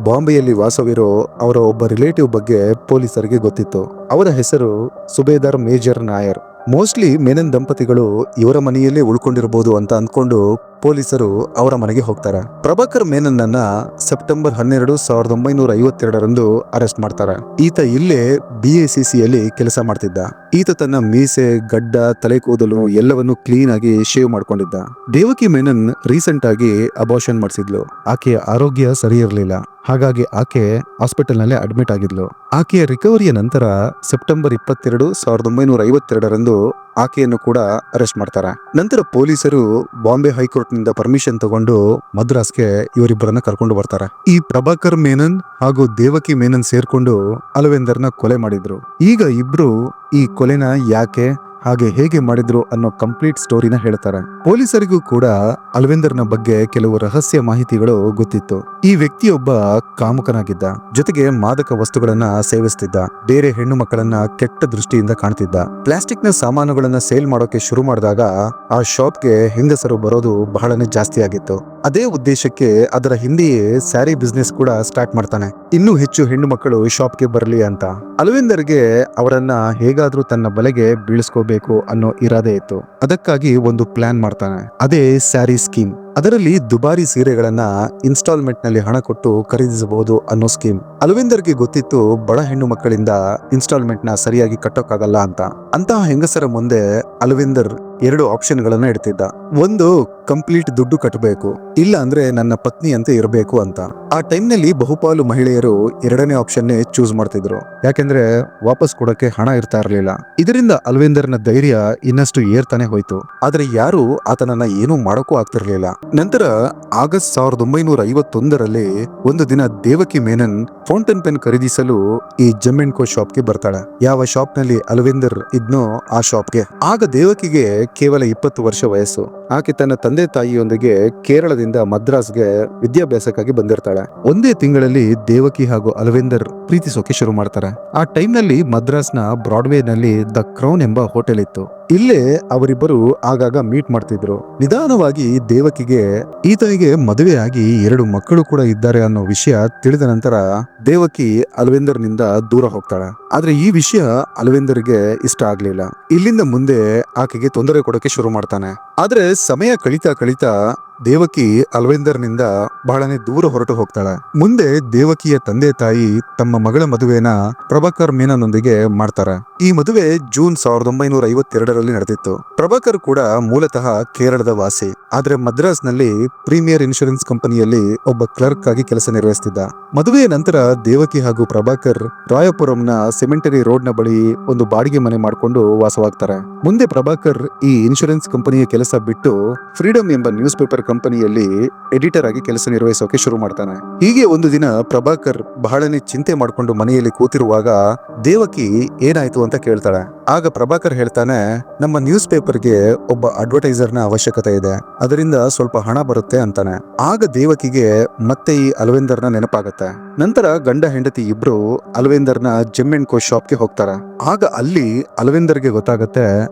ಬಾಂಬೆಯಲ್ಲಿ ವಾಸವಿರೋ ಅವರ ಒಬ್ಬ ರಿಲೇಟಿವ್ ಬಗ್ಗೆ ಪೊಲೀಸರಿಗೆ ಗೊತ್ತಿತ್ತು. ಅವರ ಹೆಸರು ಸುಬೇದಾರ್ ಮೇಜರ್ ನಾಯರ್. ಮೋಸ್ಟ್ಲಿ ಮೆನನ್ ದಂಪತಿಗಳು ಇವರ ಮನೆಯಲ್ಲೇ ಉಳ್ಕೊಂಡಿರಬಹುದು ಅಂತ ಅಂದ್ಕೊಂಡು ಪೊಲೀಸರು ಅವರ ಮನೆಗೆ ಹೋಗ್ತಾರೆ. ಪ್ರಭಾಕರ್ ಮೆನನ್ ಅನ್ನ ಸೆಪ್ಟೆಂಬರ್ 12, 1952ರಂದು ಅರೆಸ್ಟ್ ಮಾಡ್ತಾರೆ. ಈತ ಇಲ್ಲೇ BACCಯಲ್ಲಿ ಕೆಲಸ ಮಾಡ್ತಿದ್ದ. ಈತ ತನ್ನ ಮೀಸೆ, ಗಡ್ಡ, ತಲೆ ಕೂದಲು ಎಲ್ಲವನ್ನು ಕ್ಲೀನ್ ಆಗಿ ಶೇವ್ ಮಾಡ್ಕೊಂಡಿದ್ದ. ದೇವಕಿ ಮೆನನ್ ರೀಸೆಂಟ್ ಆಗಿ ಅಬಾರ್ಷನ್ ಮಾಡಿಸಿದ್ಲು. ಆಕೆಯ ಆರೋಗ್ಯ ಸರಿ ಇರಲಿಲ್ಲ. ಹಾಗಾಗಿ ಆಕೆ ಹಾಸ್ಪಿಟಲ್ ನಲ್ಲಿ ಅಡ್ಮಿಟ್ ಆಗಿದ್ಲು. ಆಕೆಯ ರಿಕವರಿಯ ನಂತರ ಸೆಪ್ಟೆಂಬರ್ 22, 1952ರಂದು ಆಕೆಯನ್ನು ಕೂಡ ಅರೆಸ್ಟ್ ಮಾಡ್ತಾರೆ. ನಂತರ ಪೊಲೀಸರು ಬಾಂಬೆ ಹೈಕೋರ್ಟ್ ನಿಂದ ಪರ್ಮಿಷನ್ ತಗೊಂಡು ಮದ್ರಾಸ್ಗೆ ಇವರಿಬ್ಬರನ್ನ ಕರ್ಕೊಂಡು ಬರ್ತಾರೆ. ಈ ಪ್ರಭಾಕರ್ ಮೆನನ್ ಹಾಗೂ ದೇವಕಿ ಮೆನನ್ ಸೇರ್ಕೊಂಡು ಅಲ್ವಿಂದರ್ನ ಕೊಲೆ ಮಾಡಿದ್ರು. ಈಗ ಇಬ್ರು ಈ ಕೊಲೆನ ಯಾಕೆ ಹಾಗೆ ಹೇಗೆ ಮಾಡಿದ್ರು ಅನ್ನೋ ಕಂಪ್ಲೀಟ್ ಸ್ಟೋರಿನ ಹೇಳ್ತಾರೆ. ಪೊಲೀಸರಿಗೂ ಕೂಡ ಅಲ್ವಿಂದರ್ನ ಬಗ್ಗೆ ಕೆಲವು ರಹಸ್ಯ ಮಾಹಿತಿಗಳು ಗೊತ್ತಿತ್ತು. ಈ ವ್ಯಕ್ತಿಯೊಬ್ಬ ಕಾಮುಕನಾಗಿದ್ದ, ಜೊತೆಗೆ ಮಾದಕ ವಸ್ತುಗಳನ್ನ ಸೇವಿಸ್ತಿದ್ದ, ಬೇರೆ ಹೆಣ್ಣು ಮಕ್ಕಳನ್ನ ಕೆಟ್ಟ ದೃಷ್ಟಿಯಿಂದ ಕಾಣ್ತಿದ್ದ. ಪ್ಲಾಸ್ಟಿಕ್ ನ ಸಾಮಾನುಗಳನ್ನ ಸೇಲ್ ಮಾಡೋಕೆ ಶುರು ಮಾಡಿದಾಗ ಆ ಶಾಪ್ಗೆ ಹೆಂಗಸರು ಬರೋದು ಬಹಳನೇ ಜಾಸ್ತಿ ಆಗಿತ್ತು. ಅದೇ ಉದ್ದೇಶಕ್ಕೆ ಅದರ ಹಿಂದೆಯೇ ಸ್ಯಾರಿ ಬಿಸ್ನೆಸ್ ಕೂಡ ಸ್ಟಾರ್ಟ್ ಮಾಡ್ತಾನೆ, ಇನ್ನೂ ಹೆಚ್ಚು ಹೆಣ್ಣು ಮಕ್ಕಳು ಶಾಪ್ಗೆ ಬರಲಿ ಅಂತ. ಅಲ್ವಿಂದರ್ಗೆ ಅವರನ್ನ ಹೇಗಾದ್ರೂ ತನ್ನ ಬಲೆಗೆ ಬೀಳಿಸ್ಕೋಬೇಕು ಅನ್ನೋ ಇರಾದೆ ಇತ್ತು. ಅದಕ್ಕಾಗಿ ಒಂದು ಪ್ಲಾನ್ ಮಾಡ್ತಾನೆ, ಅದೇ ಸ್ಯಾರಿ ಸ್ಕೀಮ್. ಅದರಲ್ಲಿ ದುಬಾರಿ ಸೀರೆಗಳನ್ನ ಇನ್ಸ್ಟಾಲ್ಮೆಂಟ್ ನಲ್ಲಿ ಹಣ ಕೊಟ್ಟು ಖರೀದಿಸಬಹುದು ಅನ್ನೋ ಸ್ಕೀಮ್. ಅಲ್ವಿಂದರ್ಗೆ ಗೊತ್ತಿತ್ತು ಬಡ ಹೆಣ್ಣು ಮಕ್ಕಳಿಂದ ಇನ್ಸ್ಟಾಲ್ಮೆಂಟ್ ನ ಸರಿಯಾಗಿ ಕಟ್ಟೋಕ್ಕಾಗಲ್ಲ ಅಂತ. ಅಂತಹ ಹೆಂಗಸರ ಮುಂದೆ ಅಲ್ವಿಂದರ್ 2 ಆಪ್ಷನ್ ಗಳನ್ನ ಇಡ್ತಿದ್ದ. ಒಂದು, ಕಂಪ್ಲೀಟ್ ದುಡ್ಡು ಕಟ್ಟಬೇಕು, ಇಲ್ಲ ಅಂದ್ರೆ ನನ್ನ ಪತ್ನಿ ಅಂತ ಇರಬೇಕು ಅಂತ. ಆ ಟೈಮ್ ನಲ್ಲಿ ಬಹುಪಾಲು ಮಹಿಳೆಯರು 2ನೇ ಆಪ್ಷನ್ನೇ ಚೂಸ್ ಮಾಡ್ತಿದ್ರು. ಯಾಕೆಂದ್ರೆ ವಾಪಸ್ ಕೊಡಕ್ಕೆ ಹಣ ಇರ್ತಾ ಇರ್ಲಿಲ್ಲ. ಇದರಿಂದ ಅಲ್ವಿಂದರ್ನ ಧೈರ್ಯ ಇನ್ನಷ್ಟು ಏರ್ತಾನೆ ಹೋಯ್ತು. ಆದ್ರೆ ಯಾರು ಆತನನ್ನ ಏನೂ ಮಾಡೋಕ್ಕೂ ಆಗ್ತಿರ್ಲಿಲ್ಲ. ನಂತರ ಆಗಸ್ಟ್ 1951ರಲ್ಲಿ ಒಂದು ದಿನ ದೇವಕಿ ಮೆನನ್ ಫೌಂಟೇನ್ ಪೆನ್ ಖರೀದಿಸಲು ಈ ಜಮ್ ಅಂಡ್ ಕೋ ಶಾಪ್ಗೆ ಬರ್ತಾಳೆ. ಯಾವ ಶಾಪ್ ನಲ್ಲಿ ಅಲ್ವಿಂದರ್ ಇದ್ನೋ ಆ ಶಾಪ್ಗೆ. ಆಗ ದೇವಕಿಗೆ ಕೇವಲ 20 ವರ್ಷ ವಯಸ್ಸು. ಆಕೆ ತನ್ನ ತಂದೆ ತಾಯಿಯೊಂದಿಗೆ ಕೇರಳದಿಂದ ಮದ್ರಾಸ್ಗೆ ವಿದ್ಯಾಭ್ಯಾಸಕ್ಕಾಗಿ ಬಂದಿರ್ತಾಳೆ. ಒಂದೇ ತಿಂಗಳಲ್ಲಿ ದೇವಕಿ ಹಾಗೂ ಅಲ್ವಿಂದರ್ ಪ್ರೀತಿಸೋಕೆ ಶುರು ಮಾಡ್ತಾರೆ. ಆ ಟೈಮ್ ನಲ್ಲಿ ಮದ್ರಾಸ್ನ ಬ್ರಾಡ್ವೇ ನಲ್ಲಿ ದ ಕ್ರೌನ್ ಎಂಬ ಹೋಟೆಲ್ ಇತ್ತು. ಇಲ್ಲೇ ಅವರಿಬ್ಬರು ಆಗಾಗ ಮೀಟ್ ಮಾಡ್ತಿದ್ರು. ನಿಧಾನವಾಗಿ ದೇವಕಿಗೆ ಈತನಿಗೆ ಮದುವೆ ಆಗಿ 2 ಮಕ್ಕಳು ಕೂಡ ಇದ್ದಾರೆ ಅನ್ನೋ ವಿಷಯ ತಿಳಿದ ನಂತರ ದೇವಕಿ ಅಲ್ವಿಂದರ್ ನಿಂದ ದೂರ ಹೋಗ್ತಾಳೆ. ಆದ್ರೆ ಈ ವಿಷಯ ಅಲ್ವಿಂದರ್ಗೆ ಇಷ್ಟ ಆಗ್ಲಿಲ್ಲ. ಇಲ್ಲಿಂದ ಮುಂದೆ ಆಕೆಗೆ ತೊಂದರೆ ಕೊಡೋಕೆ ಶುರು ಮಾಡ್ತಾನೆ. ಆದ್ರೆ ಸಮಯ ಕಳೀತಾ ದೇವಕಿ ಅಲ್ವೇಂದರ್ನಿಂದ ಬಹಳನೇ ದೂರ ಹೊರಟು ಹೋಗ್ತಾಳೆ. ಮುಂದೆ ದೇವಕಿಯ ತಂದೆ ತಾಯಿ ತಮ್ಮ ಮಗಳ ಮದುವೆನ ಪ್ರಭಾಕರ್ ಮೀನನೊಂದಿಗೆ ಮಾಡ್ತಾರೆ. ಈ ಮದುವೆ ಜೂನ್ 1952ರಲ್ಲಿ ನಡೆದಿತ್ತು. ಪ್ರಭಾಕರ್ ಕೂಡ ಮೂಲತಃ ಕೇರಳದ ವಾಸಿ, ಆದ್ರೆ ಮದ್ರಾಸ್ನಲ್ಲಿ ಪ್ರೀಮಿಯರ್ ಇನ್ಶೂರೆನ್ಸ್ ಕಂಪನಿಯಲ್ಲಿ ಒಬ್ಬ ಕ್ಲರ್ಕ್ ಆಗಿ ಕೆಲಸ ನಿರ್ವಹಿಸುತ್ತಿದ್ದ. ಮದುವೆಯ ನಂತರ ದೇವಕಿ ಹಾಗೂ ಪ್ರಭಾಕರ್ ರಾಯಪುರಂನ ಸಿಮೆಂಟರಿ ರೋಡ್ ನ ಬಳಿ ಒಂದು ಬಾಡಿಗೆ ಮನೆ ಮಾಡಿಕೊಂಡು ವಾಸವಾಗ್ತಾರೆ. ಮುಂದೆ ಪ್ರಭಾಕರ್ ಈ ಇನ್ಶೂರೆನ್ಸ್ ಕಂಪನಿಯ ಕೆಲಸ ಬಿಟ್ಟು ಫ್ರೀಡಮ್ ಎಂಬ ನ್ಯೂಸ್ ಪೇಪರ್ ಕಂಪನಿಯಲ್ಲಿ ಎಡಿಟರ್ ಆಗಿ ಕೆಲಸ ನಿರ್ವಹಿಸೋಕೆ ಶುರು ಮಾಡ್ತಾನೆ. ಹೀಗೆ ಒಂದು ದಿನ ಪ್ರಭಾಕರ್ ಬಹಳನೇ ಚಿಂತೆ ಮಾಡಿಕೊಂಡು ಮನೆಯಲ್ಲಿ ಕೂತಿರುವಾಗ ದೇವಕಿ ಏನಾಯ್ತು ಅಂತ ಕೇಳ್ತಾಳೆ. ಆಗ ಪ್ರಭಾಕರ್ ಹೇಳ್ತಾನೆ, ನಮ್ಮ ನ್ಯೂಸ್ ಪೇಪರ್ಗೆ ಒಬ್ಬ ಅಡ್ವರ್ಟೈಸರ್ ನ ಅವಶ್ಯಕತೆ ಇದೆ, ಅದರಿಂದ ಸ್ವಲ್ಪ ಹಣ ಬರುತ್ತೆ ಅಂತಾನೆ. ಆಗ ದೇವಕಿಗೆ ಮತ್ತೆ ಈ ಅಲ್ವೇಂದರ್ನ ನೆನಪಾಗತ್ತೆ. ನಂತರ ಗಂಡ ಹೆಂಡತಿ ಇಬ್ರು ಅಲ್ವೇಂದರ್ನ ಜೆಮ್ ಅಂಡ್ ಕೋ ಶಾಪ್ಗೆ ಹೋಗ್ತಾರೆ. ಆಗ ಅಲ್ಲಿ ಅಲ್ವೇಂದರ್ಗೆ ಗೊತ್ತಾಗತ್ತೆ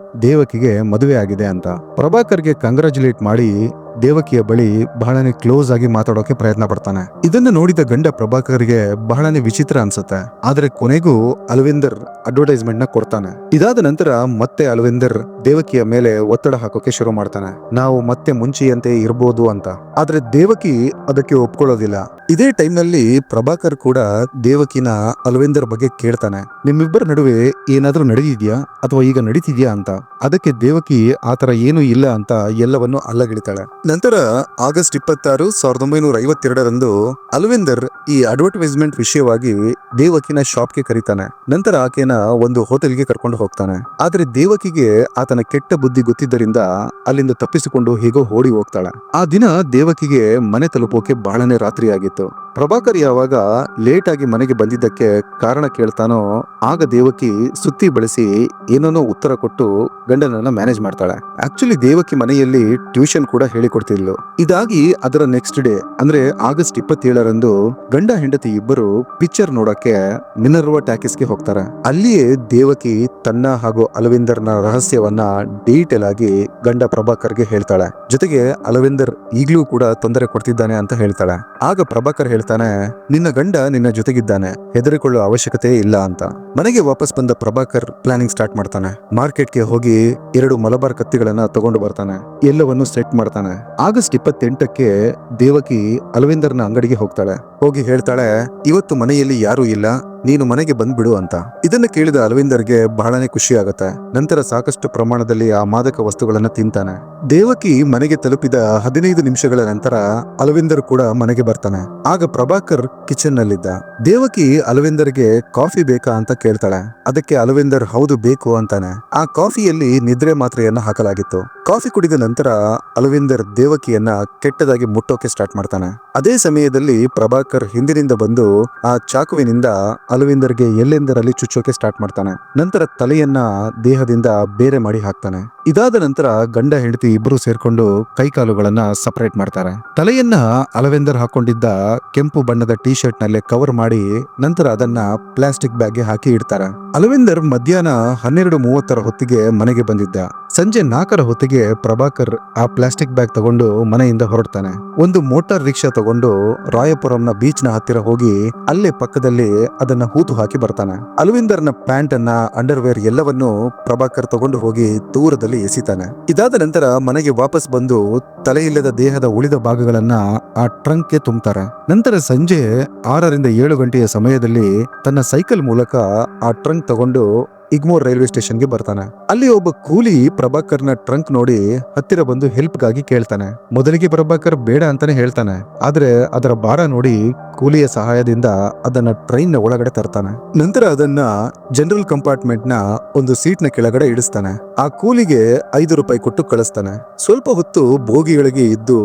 ದೇವಕಿಗೆ ಮದುವೆ ಆಗಿದೆ ಅಂತ. ಪ್ರಭಾಕರ್ಗೆ ಕಂಗ್ರಾಚುಲೇಟ್ ಮಾಡಿ ದೇವಕಿಯ ಬಳಿ ಬಹಳನೇ ಕ್ಲೋಸ್ ಆಗಿ ಮಾತಾಡೋಕೆ ಪ್ರಯತ್ನ ಪಡ್ತಾನೆ. ಇದನ್ನ ನೋಡಿದ ಗಂಡ ಪ್ರಭಾಕರ್ಗೆ ಬಹಳನೇ ವಿಚಿತ್ರ ಅನ್ಸುತ್ತೆ. ಆದ್ರೆ ಕೊನೆಗೂ ಅಲ್ವೇಂದರ್ ಅಡ್ವರ್ಟೈಸ್ಮೆಂಟ್ ನ ಕೊಡ್ತಾನೆ. ಇದಾದ ನಂತರ ಮತ್ತೆ ಅಲ್ವೇಂದರ್ ದೇವಕಿಯ ಮೇಲೆ ಒತ್ತಡ ಹಾಕೋಕೆ ಶುರು ಮಾಡ್ತಾನೆ, ನಾವು ಮತ್ತೆ ಮುಂಚೆಯಂತೆ ಇರ್ಬೋದು ಅಂತ. ಆದ್ರೆ ದೇವಕಿ ಅದಕ್ಕೆ ಒಪ್ಕೊಳ್ಳೋದಿಲ್ಲ. ಇದೇ ಟೈಮ್ ನಲ್ಲಿ ಪ್ರಭಾಕರ್ ಕೂಡ ದೇವಕಿನ ಅಲ್ವೇಂದರ್ ಬಗ್ಗೆ ಕೇಳ್ತಾನೆ, ನಿಮ್ಮಿಬ್ಬರ ನಡುವೆ ಏನಾದ್ರೂ ನಡೆದಿದ್ಯಾ ಅಥವಾ ಈಗ ನಡೀತಿದ್ಯಾ ಅಂತ. ಅದಕ್ಕೆ ದೇವಕಿ ಆತರ ಏನೂ ಇಲ್ಲ ಅಂತ ಎಲ್ಲವನ್ನು ಅಲ್ಲಗಿಳಿತಾಳೆ. ನಂತರ ಆಗಸ್ಟ್ 26, 1952ರಂದು ಅಲ್ವೇಂದರ್ ಈ ಅಡ್ವರ್ಟೈಸ್ಮೆಂಟ್ ವಿಷಯವಾಗಿ ದೇವಕಿನ ಶಾಪ್ಗೆ ಕರೀತಾನೆ. ನಂತರ ಆಕೆನ ಒಂದು ಹೋಟೆಲ್ಗೆ ಕರ್ಕೊಂಡು ಹೋಗ್ತಾನೆ. ಆದ್ರೆ ದೇವಕಿಗೆ ಆತನ ಕೆಟ್ಟ ಬುದ್ಧಿ ಗೊತ್ತಿದ್ದರಿಂದ ಅಲ್ಲಿಂದ ತಪ್ಪಿಸಿಕೊಂಡು ಹೇಗೋ ಓಡಿ ಹೋಗ್ತಾಳೆ. ಆ ದಿನ ದೇವಕಿಗೆ ಮನೆ ತಲುಪೋಕೆ ಬಹಳನೇ ರಾತ್ರಿ ಆಗಿತ್ತು. ಪ್ರಭಾಕರ್ ಯಾವಾಗ ಲೇಟ್ ಆಗಿ ಮನೆಗೆ ಬಂದಿದ್ದಕ್ಕೆ ಕಾರಣ ಕೇಳ್ತಾನೋ ಆಗ ದೇವಕಿ ಸುತ್ತಿ ಬಳಸಿ ಏನೋ ಉತ್ತರ ಕೊಟ್ಟು ಗಂಡನನ್ನ ಮ್ಯಾನೇಜ್ ಮಾಡ್ತಾಳೆ. ಆಕ್ಚುಲಿ ದೇವಕಿ ಮನೆಯಲ್ಲಿ ಟ್ಯೂಷನ್ ಕೂಡ ಹೇಳಿಕೊಡ್ತಿದ್ಲು. ಇದಾಗಿ ಅದರ ನೆಕ್ಸ್ಟ್ ಡೇ ಅಂದ್ರೆ ಆಗಸ್ಟ್ 27ರಂದು ಗಂಡ ಹೆಂಡತಿ ಇಬ್ಬರು ಪಿಕ್ಚರ್ ನೋಡಕ್ಕೆ ಮಿನರ್ವಾ ಟ್ಯಾಕಿಸ್ಗೆ ಹೋಗ್ತಾರೆ. ಅಲ್ಲಿಯೇ ದೇವಕಿ ತನ್ನ ಹಾಗೂ ಅಲ್ವೇಂದರ್ನ ರಹಸ್ಯವನ್ನ ಡೀಟೇಲ್ ಆಗಿ ಗಂಡ ಪ್ರಭಾಕರ್ಗೆ ಹೇಳ್ತಾಳೆ. ಜೊತೆಗೆ ಅಲ್ವೇಂದರ್ ಈಗ್ಲೂ ಕೂಡ ತೊಂದರೆ ಕೊಡ್ತಿದ್ದಾನೆ ಅಂತ ಹೇಳ್ತಾಳೆ. ಆಗ ಪ್ರಭಾಕರ್ ಹೇಳ್ತಾನೆ, ನಿನ್ನ ಗಂಡ ನಿನ್ನ ಜೊತೆಗಿದ್ದಾನೆ, ಹೆದರಿಕೊಳ್ಳುವ ಅವಶ್ಯಕತೆ ಇಲ್ಲ ಅಂತ. ಮನೆಗೆ ವಾಪಸ್ ಬಂದ ಪ್ರಭಾಕರ್ ಪ್ಲಾನಿಂಗ್ ಸ್ಟಾರ್ಟ್ ಮಾಡ್ತಾನೆ. ಮಾರ್ಕೆಟ್ಗೆ ಹೋಗಿ 2 ಮಲಬಾರ್ ಕತ್ತಿಗಳನ್ನ ತಗೊಂಡು ಬರ್ತಾನೆ. ಎಲ್ಲವನ್ನು ಸೆಟ್ ಮಾಡ್ತಾನೆ. ಆಗಸ್ಟ್ 28ಕ್ಕೆ ದೇವಕಿ ಅಲ್ವೇಂದರ್ನ ಅಂಗಡಿಗೆ ಹೋಗ್ತಾಳೆ. ಹೋಗಿ ಹೇಳ್ತಾಳೆ, ಇವತ್ತು ಮನೆಯಲ್ಲಿ ಯಾರೂ ಇಲ್ಲ, ನೀನು ಮನೆಗೆ ಬಂದ್ಬಿಡು ಅಂತ. ಇದನ್ನ ಕೇಳಿದ ಅಲ್ವೇಂದರ್ಗೆ ಬಹಳನೇ ಖುಷಿ ಆಗತ್ತೆ. ನಂತರ ಸಾಕಷ್ಟು ಪ್ರಮಾಣದಲ್ಲಿ ಆ ಮಾದಕ ವಸ್ತುಗಳನ್ನ ತಿಂತಾನೆ. ದೇವಕಿ ಮನೆಗೆ ತಲುಪಿದ 15 ನಿಮಿಷಗಳ ನಂತರ ಅಲ್ವೇಂದರ್ ಕೂಡ ಮನೆಗೆ ಬರ್ತಾನೆ. ಆಗ ಪ್ರಭಾಕರ್ ಕಿಚನ್ ನಲ್ಲಿದ್ದ. ದೇವಕಿ ಅಲ್ವೇಂದರ್ಗೆ ಕಾಫಿ ಬೇಕಾ ಅಂತ ಕೇಳ್ತಾಳೆ. ಅದಕ್ಕೆ ಅಲ್ವೇಂದರ್ ಹೌದು ಬೇಕು ಅಂತಾನೆ. ಆ ಕಾಫಿಯಲ್ಲಿ ನಿದ್ರೆ ಮಾತ್ರೆಯನ್ನ ಹಾಕಲಾಗಿತ್ತು. ಕಾಫಿ ಕುಡಿದ ನಂತರ ಅಲ್ವೇಂದರ್ ದೇವಕಿಯನ್ನ ಕೆಟ್ಟದಾಗಿ ಮುಟ್ಟೋಕೆ ಸ್ಟಾರ್ಟ್ ಮಾಡ್ತಾನೆ. ಅದೇ ಸಮಯದಲ್ಲಿ ಪ್ರಭಾಕರ್ ಹಿಂದಿನಿಂದ ಬಂದು ಆ ಚಾಕುವಿನಿಂದ ಅಲ್ವೇಂದರ್ಗೆ ಎಲ್ಲೆಂದರಲ್ಲಿ ಚುಚ್ಚೋಕೆ ಸ್ಟಾರ್ಟ್ ಮಾಡ್ತಾನೆ. ನಂತರ ತಲೆಯನ್ನ ದೇಹದಿಂದ ಬೇರೆ ಮಾಡಿ ಹಾಕ್ತಾನೆ. ಇದಾದ ನಂತರ ಗಂಡ ಹೆಂಡತಿ ಇಬ್ರು ಸೇರ್ಕೊಂಡು ಕೈಕಾಲುಗಳನ್ನ ಸಪರೇಟ್ ಮಾಡ್ತಾರೆ. ತಲೆಯನ್ನ ಅಲ್ವೇಂದರ್ ಹಾಕೊಂಡಿದ್ದ ಕೆಂಪು ಬಣ್ಣದ ಟಿ ಶರ್ಟ್ ನಲ್ಲಿ ಕವರ್ ಮಾಡಿ ನಂತರ ಅದನ್ನ ಪ್ಲಾಸ್ಟಿಕ್ ಬ್ಯಾಗ್ಗೆ ಹಾಕಿ ಇಡ್ತಾರೆ. ಅಲ್ವೇಂದರ್ ಮಧ್ಯಾಹ್ನ 12:30 ಹೊತ್ತಿಗೆ ಮನೆಗೆ ಬಂದಿದ್ದ. ಸಂಜೆ 4 ಹೊತ್ತಿಗೆ ಪ್ರಭಾಕರ್ ಆ ಪ್ಲಾಸ್ಟಿಕ್ ಬ್ಯಾಗ್ ತಗೊಂಡು ಮನೆಯಿಂದ ಹೊರಡ್ತಾನೆ. ಒಂದು ಮೋಟಾರ್ ರಿಕ್ಷಾ ತಗೊಂಡು ರಾಯಪುರಂನ ಬೀಚ್ ನ ಹತ್ತಿರ ಹೋಗಿ ಅಲ್ಲೇ ಪಕ್ಕದಲ್ಲಿ ಅದನ್ನ ಹೂತು ಹಾಕಿ ಬರ್ತಾನೆ. ಅಲ್ವೇಂದರ್ನ ಪ್ಯಾಂಟ್ ಅನ್ನ, ಅಂಡರ್ವೇರ್ ಎಲ್ಲವನ್ನೂ ಪ್ರಭಾಕರ್ ತಗೊಂಡು ಹೋಗಿ ದೂರದಲ್ಲಿ ಎಸಿತಾನೆ. ಇದಾದ ನಂತರ ಮನೆಗೆ ವಾಪಸ್ ಬಂದು ತಲೆಯಿಲ್ಲದ ದೇಹದ ಉಳಿದ ಭಾಗಗಳನ್ನ ಆ ಟ್ರಂಕ್ಗೆ ತುಂಬುತ್ತಾರೆ. ನಂತರ ಸಂಜೆ 6ರಿಂದ 7 ಗಂಟೆಯ ಸಮಯದಲ್ಲಿ ತನ್ನ ಸೈಕಲ್ ಮೂಲಕ ಆ ಟ್ರಂಕ್ ತಗೊಂಡು ಇಗ್ಮೋರ್ ರೈಲ್ವೆ ಸ್ಟೇಷನ್ಗೆ ಬರ್ತಾನೆ. ಅಲ್ಲಿ ಒಬ್ಬ ಕೂಲಿ ಪ್ರಭಾಕರ್ನ ಟ್ರಂಕ್ ನೋಡಿ ಹತ್ತಿರ ಬಂದು ಹೆಲ್ಪ್ಗಾಗಿ ಕೇಳ್ತಾನೆ. ಮೊದಲಿಗೆ ಪ್ರಭಾಕರ್ ಬೇಡ ಅಂತಾನೆ ಹೇಳ್ತಾನೆ. ಆದ್ರೆ ಅದರ ಭಾರ ನೋಡಿ ಕೂಲಿಯ ಸಹಾಯದಿಂದ ಅದನ್ನ ಟ್ರೈನ್ ನ ಒಳಗಡೆ ತರ್ತಾನೆ. ನಂತರ ಅದನ್ನ ಜನರಲ್ ಕಂಪಾರ್ಟ್ಮೆಂಟ್ ನ ಒಂದು ಸೀಟ್ ನ ಕೆಳಗಡೆ ಇಡಿಸ್ತಾನೆ. ಆ ಕೂಲಿಗೆ 5 ರೂಪಾಯಿ ಕೊಟ್ಟು ಕಳಿಸ್ತಾನೆ. ಸ್ವಲ್ಪ ಹೊತ್ತು ಬೋಗಿಗಳಿಗೆ ಇದ್ದು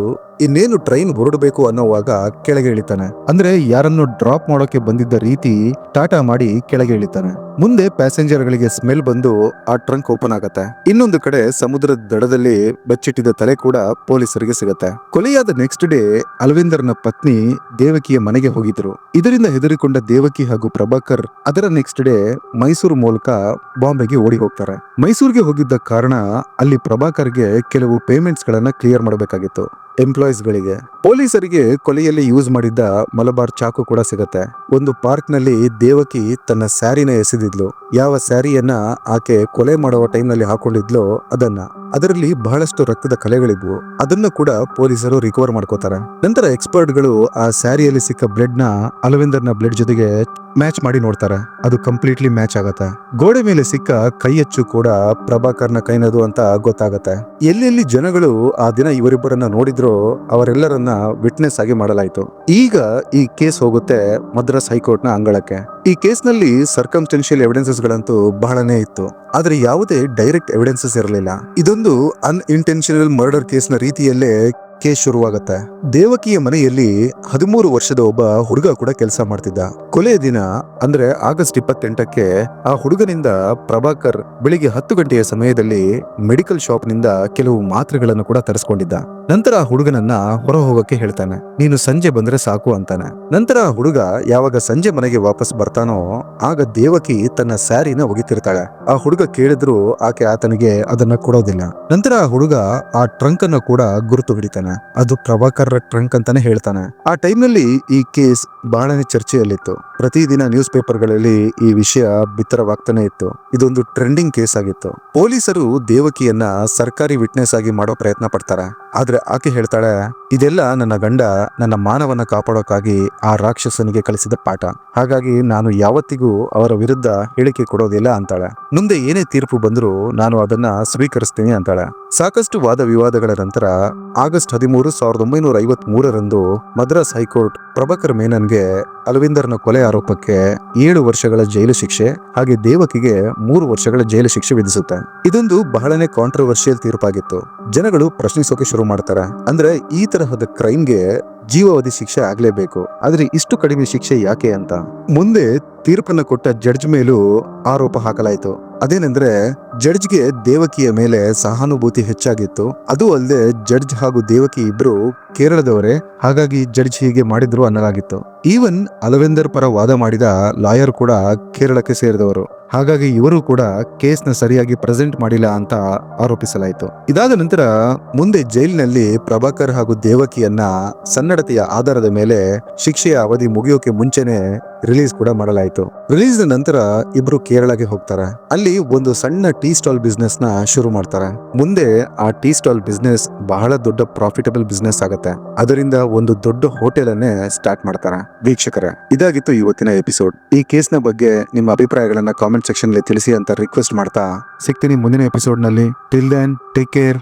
ಇನ್ನೇನು ಟ್ರೈನ್ ಹೊರಡಬೇಕು ಅನ್ನೋವಾಗ ಕೆಳಗೆ ಇಳಿತಾನೆ. ಅಂದ್ರೆ ಯಾರನ್ನು ಡ್ರಾಪ್ ಮಾಡೋಕೆ ಬಂದಿದ್ದ ರೀತಿ ಟಾಟಾ ಮಾಡಿ ಕೆಳಗೆ ಇಳಿತಾನೆ. ಮುಂದೆ ಪ್ಯಾಸೆಂಜರ್ ಗಳಿಗೆ ಸ್ಮೆಲ್ ಬಂದು ಆ ಟ್ರಂಕ್ ಓಪನ್ ಆಗತ್ತೆ. ಇನ್ನೊಂದು ಕಡೆ ಸಮುದ್ರದ ದಡದಲ್ಲಿ ಬಚ್ಚಿಟ್ಟಿದ್ದ ತಲೆ ಕೂಡ ಪೊಲೀಸರಿಗೆ ಸಿಗತ್ತೆ. ಕೊಲೆಯಾದ ನೆಕ್ಸ್ಟ್ ಡೇ ಅಲ್ವೇಂದರ್ನ ಪತ್ನಿ ದೇವಕಿಯ ಮನೆಗೆ ಹೋಗಿದ್ರು. ಇದರಿಂದ ಹೆದರಿಕೊಂಡ ದೇವಕಿ ಹಾಗೂ ಪ್ರಭಾಕರ್ ಅದರ ನೆಕ್ಸ್ಟ್ ಡೇ ಮೈಸೂರು ಮೂಲಕ ಬಾಂಬೆಗೆ ಓಡಿ ಹೋಗ್ತಾರೆ. ಮೈಸೂರಿಗೆ ಹೋಗಿದ್ದ ಕಾರಣ ಅಲ್ಲಿ ಪ್ರಭಾಕರ್ಗೆ ಕೆಲವು ಪೇಮೆಂಟ್ಸ್ ಗಳನ್ನ ಕ್ಲಿಯರ್ ಮಾಡಬೇಕಾಗಿತ್ತು. ಎಂಪ್ಲಾಯೀಸ್ ಗಳಿಗೆ. ಪೊಲೀಸರಿಗೆ ಕೊಲೆಯಲ್ಲಿ ಯೂಸ್ ಮಾಡಿದ್ದ ಮಲಬಾರ್ ಚಾಕು ಕೂಡ ಸಿಗತ್ತೆ. ಒಂದು ಪಾರ್ಕ್ ನಲ್ಲಿ ದೇವಕಿ ತನ್ನ ಸ್ಯಾರಿನ ಎಸೆದಿದ್ಲು. ಯಾವ ಸ್ಯಾರಿಯನ್ನ ಆಕೆ ಕೊಲೆ ಮಾಡುವ ಟೈಮ್ ನಲ್ಲಿ ಹಾಕೊಂಡಿದ್ಲೋ ಅದರಲ್ಲಿ ಬಹಳಷ್ಟು ರಕ್ತದ ಕಲೆಗಳಿದ್ವು. ಅದನ್ನ ಕೂಡ ಪೊಲೀಸರು ರಿಕವರ್ ಮಾಡ್ಕೋತಾರೆ. ನಂತರ ಎಕ್ಸ್ಪರ್ಟ್ ಗಳು ಆ ಸ್ಯಾರಿಯಲ್ಲಿ ಸಿಕ್ಕ ಬ್ಲಡ್ ನ ಅಲವಿಂದರ್ ನ ಬ್ಲಡ್ ಜೊತೆಗೆ ಮ್ಯಾಚ್ ಮಾಡಿ ನೋಡ್ತಾರೆ. ಅದು ಕಂಪ್ಲೀಟ್ಲಿ ಮ್ಯಾಚ್ ಆಗತ್ತೆ. ಗೋಡೆ ಮೇಲೆ ಸಿಕ್ಕ ಕೈಯಚ್ಚು ಕೂಡ ಪ್ರಭಾಕರ್ನ ಕೈನದು ಅಂತ ಗೊತ್ತಾಗತ್ತೆ. ಎಲ್ಲೆಲ್ಲಿ ಜನಗಳು ಆ ದಿನ ಇವರಿಬ್ಬರನ್ನ ನೋಡಿದ್ರೋ ಅವರೆಲ್ಲರನ್ನ ವಿಟ್ನೆಸ್ ಆಗಿ ಮಾಡಲಾಯಿತು. ಈಗ ಈ ಕೇಸ್ ಹೋಗುತ್ತೆ ಮದ್ರಾಸ್ ಹೈಕೋರ್ಟ್ ನ ಅಂಗಳಕ್ಕೆ. ಈ ಕೇಸ್ ನಲ್ಲಿ ಸರ್ಕಮ್ಸ್ಟೆನ್ಷಿಯಲ್ ಎವಿಡೆನ್ಸಸ್ ಗಳಂತೂ ಬಹಳನೇ ಇತ್ತು, ಆದ್ರೆ ಯಾವುದೇ ಡೈರೆಕ್ಟ್ ಎವಿಡೆನ್ಸಸ್ ಇರಲಿಲ್ಲ. ಇದೊಂದು ಅನ್ಇಂಟೆನ್ಷನಲ್ ಮರ್ಡರ್ ಕೇಸ್ ನ ರೀತಿಯಲ್ಲೇ ಕೇಸ್ ಶುರುವಾಗತ್ತೆ. ದೇವಕಿಯ ಮನೆಯಲ್ಲಿ 13 ವರ್ಷದ ಒಬ್ಬ ಹುಡುಗ ಕೂಡ ಕೆಲಸ ಮಾಡ್ತಿದ್ದ. ಕೊಲೆಯ ದಿನ ಅಂದ್ರೆ ಆಗಸ್ಟ್ 28ಕ್ಕೆ ಆ ಹುಡುಗನಿಂದ ಪ್ರಭಾಕರ್ ಬೆಳಿಗ್ಗೆ 10 ಗಂಟೆಯ ಸಮಯದಲ್ಲಿ ಮೆಡಿಕಲ್ ಶಾಪ್ ನಿಂದ ಕೆಲವು ಮಾತ್ರೆಗಳನ್ನು ಕೂಡ ತರಿಸ್ಕೊಂಡಿದ್ದ. ನಂತರ ಆ ಹುಡುಗನನ್ನ ಹೊರ ಹೋಗಕ್ಕೆ ಹೇಳ್ತಾನೆ, ನೀನು ಸಂಜೆ ಬಂದ್ರೆ ಸಾಕು ಅಂತಾನೆ. ನಂತರ ಆ ಹುಡುಗ ಯಾವಾಗ ಸಂಜೆ ಮನೆಗೆ ವಾಪಸ್ ಬರ್ತಾನೋ ಆಗ ದೇವಕಿ ತನ್ನ ಸ್ಯಾರಿನ ಒಗಿತಿರ್ತಾಳೆ. ಆ ಹುಡುಗ ಕೇಳಿದ್ರು ಆಕೆ ಆತನಿಗೆ ಅದನ್ನ ಕೊಡೋದಿಲ್ಲ. ನಂತರ ಆ ಹುಡುಗ ಆ ಟ್ರಂಕ್ ಅನ್ನ ಕೂಡ ಗುರುತು ಹಿಡಿತಾನೆ. ಅದು ಪ್ರಭಾಕರ್ ಟ್ರಂಕ್ ಅಂತಾನೆ ಹೇಳ್ತಾನೆ. ಆ ಟೈಮ್ ನಲ್ಲಿ ಈ ಕೇಸ್ ಬಹಳನೇ ಚರ್ಚೆಯಲ್ಲಿತ್ತು. ಪ್ರತಿದಿನ ನ್ಯೂಸ್ ಪೇಪರ್ ಗಳಲ್ಲಿ ಈ ವಿಷಯ ಬಿತ್ತರವಾಗ್ತಾನೆ ಇತ್ತು. ಇದೊಂದು ಟ್ರೆಂಡಿಂಗ್ ಕೇಸ್ ಆಗಿತ್ತು. ಪೊಲೀಸರು ದೇವಕಿಯನ್ನ ಸರ್ಕಾರಿ ವಿಟ್ನೆಸ್ ಆಗಿ ಮಾಡೋ ಪ್ರಯತ್ನ ಪಡ್ತಾರೆ. ಆದ್ರೆ ಆಕೆ ಹೇಳ್ತಾಳೆ, ಇದೆಲ್ಲ ನನ್ನ ಗಂಡ ನನ್ನ ಮಾನವನ್ನ ಕಾಪಾಡೋಕ್ಕಾಗಿ ಆ ರಾಕ್ಷಸನಿಗೆ ಕಲಿಸಿದ ಪಾಠ. ಹಾಗಾಗಿ ನಾನು ಯಾವತ್ತಿಗೂ ಅವರ ವಿರುದ್ಧ ಹೇಳಿಕೆ ಕೊಡೋದಿಲ್ಲ ಅಂತಾಳೆ. ಮುಂದೆ ಏನೇ ತೀರ್ಪು ಬಂದರೂ ನಾನು ಅದನ್ನ ಸ್ವೀಕರಿಸ್ತೀನಿ ಅಂತಾಳೆ. ಸಾಕಷ್ಟು ವಾದ ವಿವಾದಗಳ ನಂತರ ಆಗಸ್ಟ್ 13, 1953ರಂದು ಮದ್ರಾಸ್ ಹೈಕೋರ್ಟ್ ಪ್ರಭಾಕರ್ ಮೇನನ್ಗೆ ಅಲವಿಂದರ್ನ ಕೊಲೆ ಆರೋಪಕ್ಕೆ 7 ವರ್ಷಗಳ ಜೈಲು ಶಿಕ್ಷೆ ಹಾಗೆ ದೇವಕಿಗೆ 3 ವರ್ಷಗಳ ಜೈಲು ಶಿಕ್ಷೆ ವಿಧಿಸುತ್ತೆ. ಇದೊಂದು ಬಹಳನೇ ಕಾಂಟ್ರವರ್ಷಿಯಲ್ ತೀರ್ಪಾಗಿತ್ತು. ಜನಗಳು ಪ್ರಶ್ನಿಸೋಕೆ ಶುರು ಮಾಡ್ತಾರೆ. ಅಂದ್ರೆ ಈ ತರಹದ ಕ್ರೈಮ್ಗೆ ಜೀವಾವಧಿ ಶಿಕ್ಷೆ ಆಗ್ಲೇಬೇಕು, ಆದ್ರೆ ಇಷ್ಟು ಕಡಿಮೆ ಶಿಕ್ಷೆ ಯಾಕೆ ಅಂತ. ಮುಂದೆ ತೀರ್ಪನ್ನು ಕೊಟ್ಟ ಜಡ್ಜ್ ಮೇಲೂ ಆರೋಪ ಹಾಕಲಾಯಿತು. ಅದೇನೆಂದ್ರೆ ಜಡ್ಜ್ಗೆ ದೇವಕಿಯ ಮೇಲೆ ಸಹಾನುಭೂತಿ ಹೆಚ್ಚಾಗಿತ್ತು. ಅದು ಅಲ್ಲದೆ ಜಡ್ಜ್ ಹಾಗೂ ದೇವಕಿ ಇಬ್ರು ಕೇರಳದವರೇ, ಹಾಗಾಗಿ ಜಡ್ಜ್ ಹೀಗೆ ಮಾಡಿದ್ರು ಅನ್ನಲಾಗಿತ್ತು. ಈವನ್ ಅಲವಿಂದರ್ ಪರ ವಾದ ಮಾಡಿದ ಲಾಯರ್ ಕೂಡ ಕೇರಳಕ್ಕೆ ಸೇರಿದವರು. ಹಾಗಾಗಿ ಇವರು ಕೂಡ ಕೇಸ್ನ ಸರಿಯಾಗಿ ಪ್ರೆಸೆಂಟ್ ಮಾಡಿಲ್ಲ ಅಂತ ಆರೋಪಿಸಲಾಯಿತು. ಇದಾದ ನಂತರ ಮುಂದೆ ಜೈಲಿನಲ್ಲಿ ಪ್ರಭಾಕರ್ ಹಾಗೂ ದೇವಕಿಯನ್ನ ಸನ್ನಡತೆಯ ಆಧಾರದ ಮೇಲೆ ಶಿಕ್ಷೆಯ ಅವಧಿ ಮುಗಿಯೋಕೆ ಮುಂಚೆನೆ ರಿಲೀಸ್ ಕೂಡ ಮಾಡಲಾಯಿತು. ರಿಲೀಸ್ ನಂತರ ಇಬ್ರು ಕೇರಳಕ್ಕೆ ಹೋಗ್ತಾರೆ. ಅಲ್ಲಿ ಒಂದು ಸಣ್ಣ ಟೀ ಸ್ಟಾಲ್ ಬಿಸ್ನೆಸ್ ನ ಶುರು ಮಾಡ್ತಾರೆ. ಮುಂದೆ ಆ ಟೀ ಸ್ಟಾಲ್ ಬಿಸ್ನೆಸ್ ಬಹಳ ದೊಡ್ಡ ಪ್ರಾಫಿಟಬಲ್ ಬಿಸ್ನೆಸ್ ಆಗುತ್ತೆ. ಅದರಿಂದ ಒಂದು ದೊಡ್ಡ ಹೋಟೆಲ್ ಅನ್ನೇ ಸ್ಟಾರ್ಟ್ ಮಾಡ್ತಾರೆ. ವೀಕ್ಷಕರೇ, ಇದಾಗಿತ್ತು ಇವತ್ತಿನ ಎಪಿಸೋಡ್. ಈ ಕೇಸ್ನ ಬಗ್ಗೆ ನಿಮ್ಮ ಅಭಿಪ್ರಾಯಗಳನ್ನ ಕಾಮೆಂಟ್ ಸೆಕ್ಷನ್ ಅಲ್ಲಿ ತಿಳಿಸಿ ಅಂತ ರಿಕ್ವೆಸ್ಟ್ ಮಾಡ್ತಾ ಸಿಗ್ತೀನಿ ಮುಂದಿನ ಎಪಿಸೋಡ್ ನಲ್ಲಿ. Till then take care.